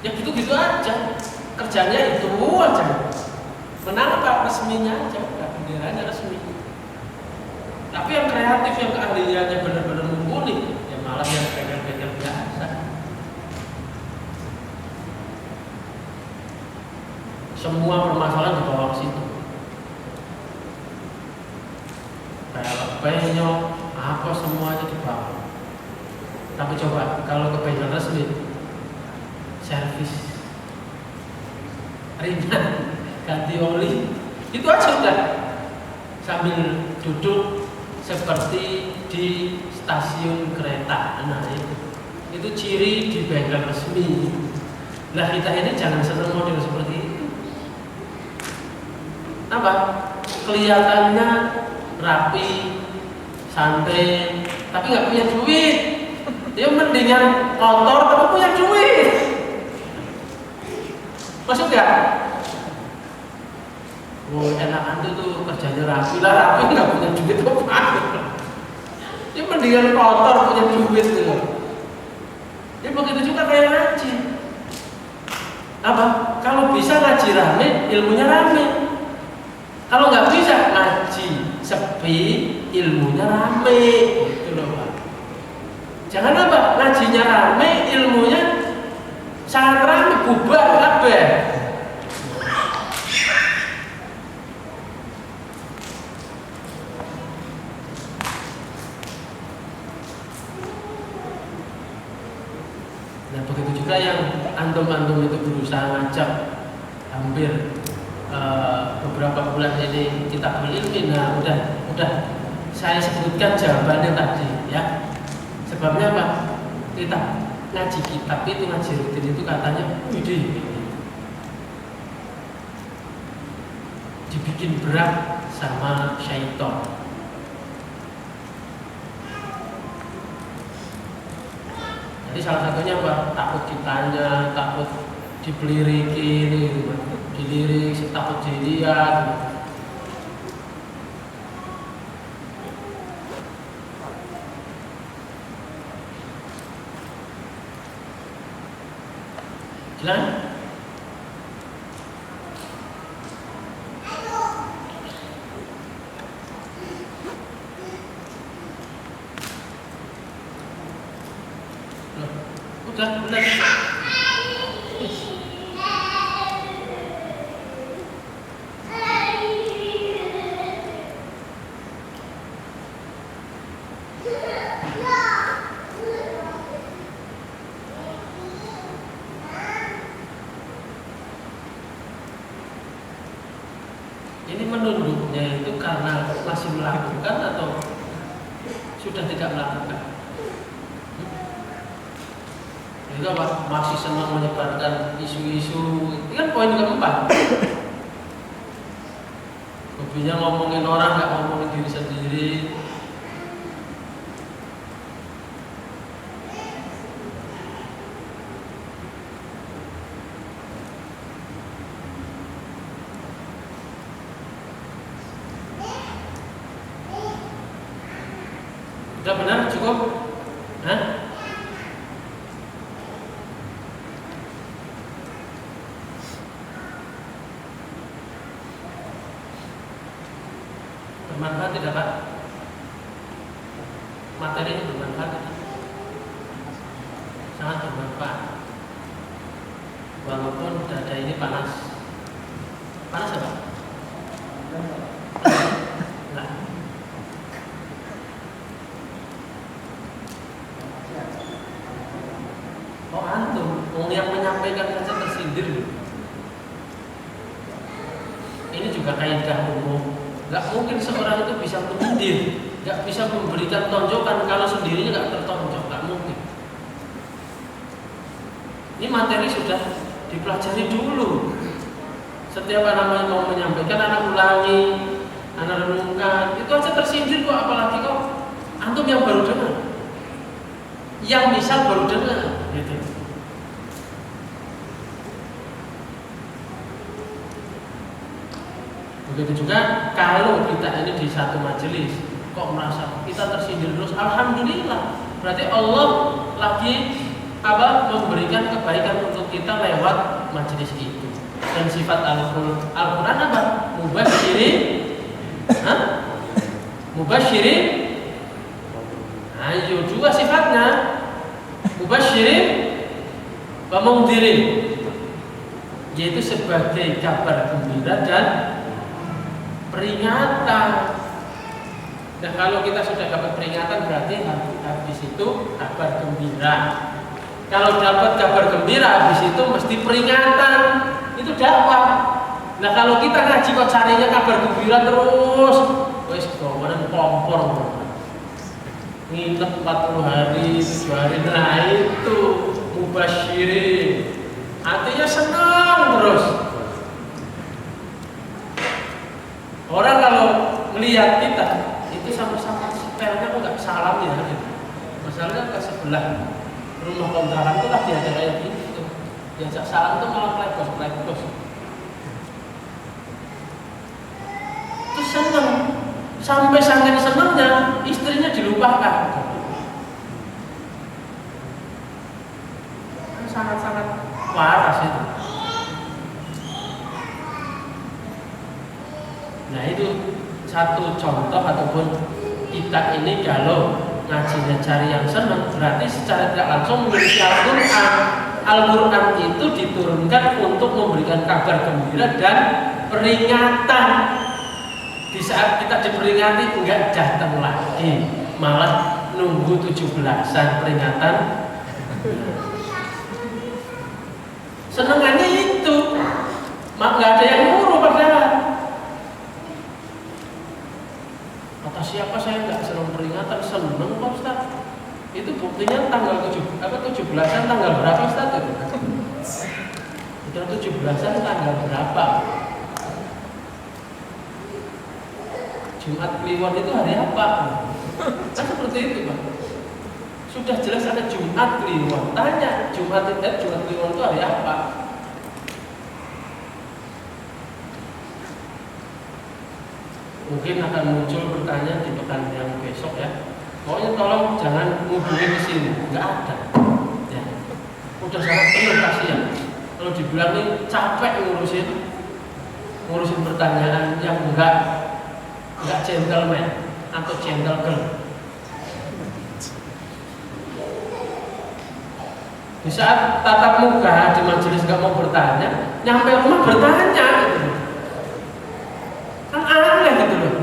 Ya gitu-gitu aja, kerjanya itu aja. Menang apa resminya aja, nggak benderanya resmi. Tapi yang kreatif, yang keahliannya benar-benar mumpuni, ya malah yang bengkel-bengkel biasa. Semua permasalahan dibawa ke situ. Kayak penyok, apa semuanya dibawa. Tapi coba kalau ke bengkel resmi, servis ringan, ganti oli, itu aja udah. Sambil duduk seperti di stasiun kereta. Nah itu ciri di bengkel resmi. Nah kita ini jangan senang model seperti itu. Apa? Kelihatannya rapi, santai, tapi nggak punya duit. Dia mendingan kotor tapi punya duit. Masuk gak? Enakan tuh kerjanya rapi nggak punya duit apa? Dia mendingan kotor punya duit tuh. Ya begitu juga kayak ngaji. Apa? Kalau bisa ngaji rame, ilmunya rame. Kalau nggak bisa ngaji sepi, ilmunya rame. Gitu loh Pak. Jangan apa? Ngajinya rame, ilmunya sangat rame, bubar kabeh. Nah begitu juga yang antum-antum itu berusaha ngajak hampir beberapa bulan ini kita berilmi. Nah udah saya sebutkan jawabannya tadi ya. Sebabnya apa? Kita ngaji kitab itu, ngaji rutin itu katanya dibikin berat sama syaitan. Jadi salah satunya apa? Takut ditanya, takut dipeliriki, dilirik, takut dilihat. Jelas? Udah. menunduknya itu karena masih melakukan atau sudah tidak melakukan? Itu apa? Masih senang menyebarkan isu-isu. Ini kan poin keempat. Hobinya ngomongin orang, nggak ngomongin diri sendiri. Sudah benar? Cukup? Hah? Bermanfaat tidak Pak? Materinya bermanfaat tidak? Sangat bermanfaat. Walaupun dada ini panas. Panas ya Pak? Enggak. Oh antum, yang menyampaikan saja tersindir. Ini juga kaidah umum. Gak mungkin seorang itu bisa menyindir, gak bisa memberikan tonjokan kalau sendirinya gak tertonjok, gak mungkin. Ini materi sudah dipelajari dulu. Setiap anak mau menyampaikan, anak ulangi, anak renungkan, itu aja tersindir kok, apalagi kok antum yang baru dengar, yang misal baru dengar, gitu. Begitu juga kalau kita ini di satu majelis kok merasa kita tersindir terus, alhamdulillah, berarti Allah lagi memberikan kebaikan untuk kita lewat majelis itu. Dan sifat Al-Quran apa? Mubasyirin, mubasyirin. Ayo juga sifatnya mubasyirin wa mundhirin, yaitu sebagai kabar gembira dan peringatan. Nah kalau kita sudah dapat peringatan berarti habis itu kabar gembira. Kalau dapat kabar gembira habis itu mesti peringatan. Itu dakwah. Nah kalau kita ngaji kok carinya kabar gembira terus, wes kawan kompor. Nginep 40 hari, 7 hari, nah itu mubasyirin. Artinya senang terus. Orang kalau melihat kita itu sama-sama sepelnya kok nggak salam ya, masalahnya ke sebelah rumah kontrakan itu lagi ada kayak gitu, diajak salam itu malah plepos. Itu seneng, sampai saking senengnya istrinya dilupakan. Sangat-sangat waras itu. Nah itu satu contoh, ataupun kita ini kalau ngajinya cari yang senang, berarti secara tidak langsung memiliki Al-Quran. Al-Quran itu diturunkan untuk memberikan kabar gembira dan peringatan. Di saat kita diperingati enggak datang lagi, malah nunggu 17-an peringatan. Senengannya itu, nggak ada yang nyuruh padahal. Kata siapa saya nggak senang peringatan, seneng kok Ustaz. Itu buktinya tanggal 17-an tanggal berapa Ustaz itu? Udah 17-an tanggal berapa? Jumat Kliwon itu hari apa? Kan seperti itu Pak. Sudah jelas ada Jumat Kliwon. Tanya Jumat Kliwon itu hari apa? Mungkin akan muncul pertanyaan di pekan yang besok ya. Pokoknya tolong jangan ngubungin ke sini, nggak ada. Ya. Udah sangat penuh kasihan. Kalau dibilang nih capek ngurusin pertanyaan yang enggak gentleman atau gentle girl. Di saat tatap muka di majelis nggak mau bertanya, nyampe rumah bertanya. Gitu. Kan aneh gitu loh.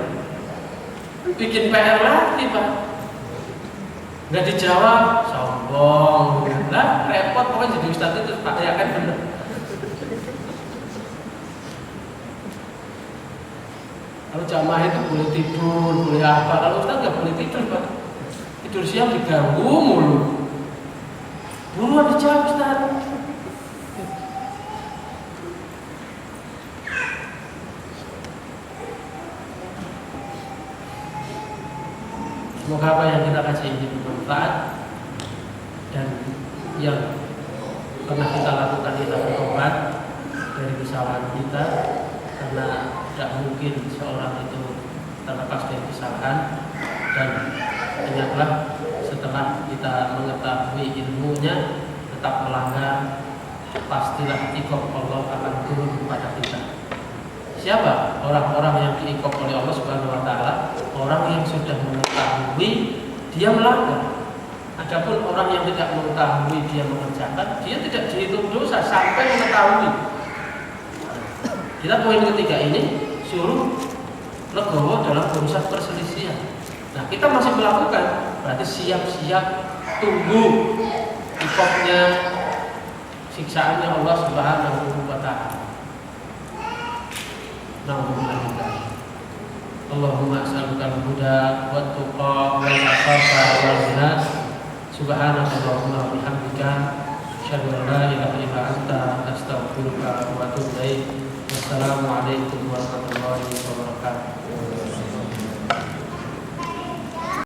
Bikin PR lagi Pak. Nggak dijawab, sombong. Lah repot pokoknya jadi ustadz itu Pak, ya kan bener. Kalau jamaah itu boleh tidur, boleh apa. Kalau Ustaz nggak boleh tidur, Pak. Tidur siang diganggu mulu. Buruan dijawab, Ustaz. Semoga apa yang kita kasih ini bermanfaat dan yang pernah kita lakukan kita bertobat dari kesalahan kita, karena tidak mungkin seorang itu terlepas dari kesalahan. Dan ingatlah, setelah kita mengetahui ilmunya tetap melanggar, pastilah iqab Allah akan turun kepada kita. Siapa orang-orang yang diiqab oleh Allah Subhanahu wa taala? Orang yang sudah mengetahui dia melanggar. Adapun orang yang tidak mengetahui dia mengerjakan, dia tidak dihitung dosa sampai mengetahui. Kita poin ketiga ini suruh legowo dalam urusan perselisihan. Nah, kita masih melakukan, berarti siap-siap tunggu iqabnya, siksaannya Allah Subhanahu wa taala. Allahumma as'aluka al-huda wa tuqa wal afafa wal ghina. Subhanakallahumma wa bihamdika asyhadu an la ilaha illa anta astaghfiruka wa atubu ilaik. Wassalamu alaikum warahmatullahi wabarakatuh.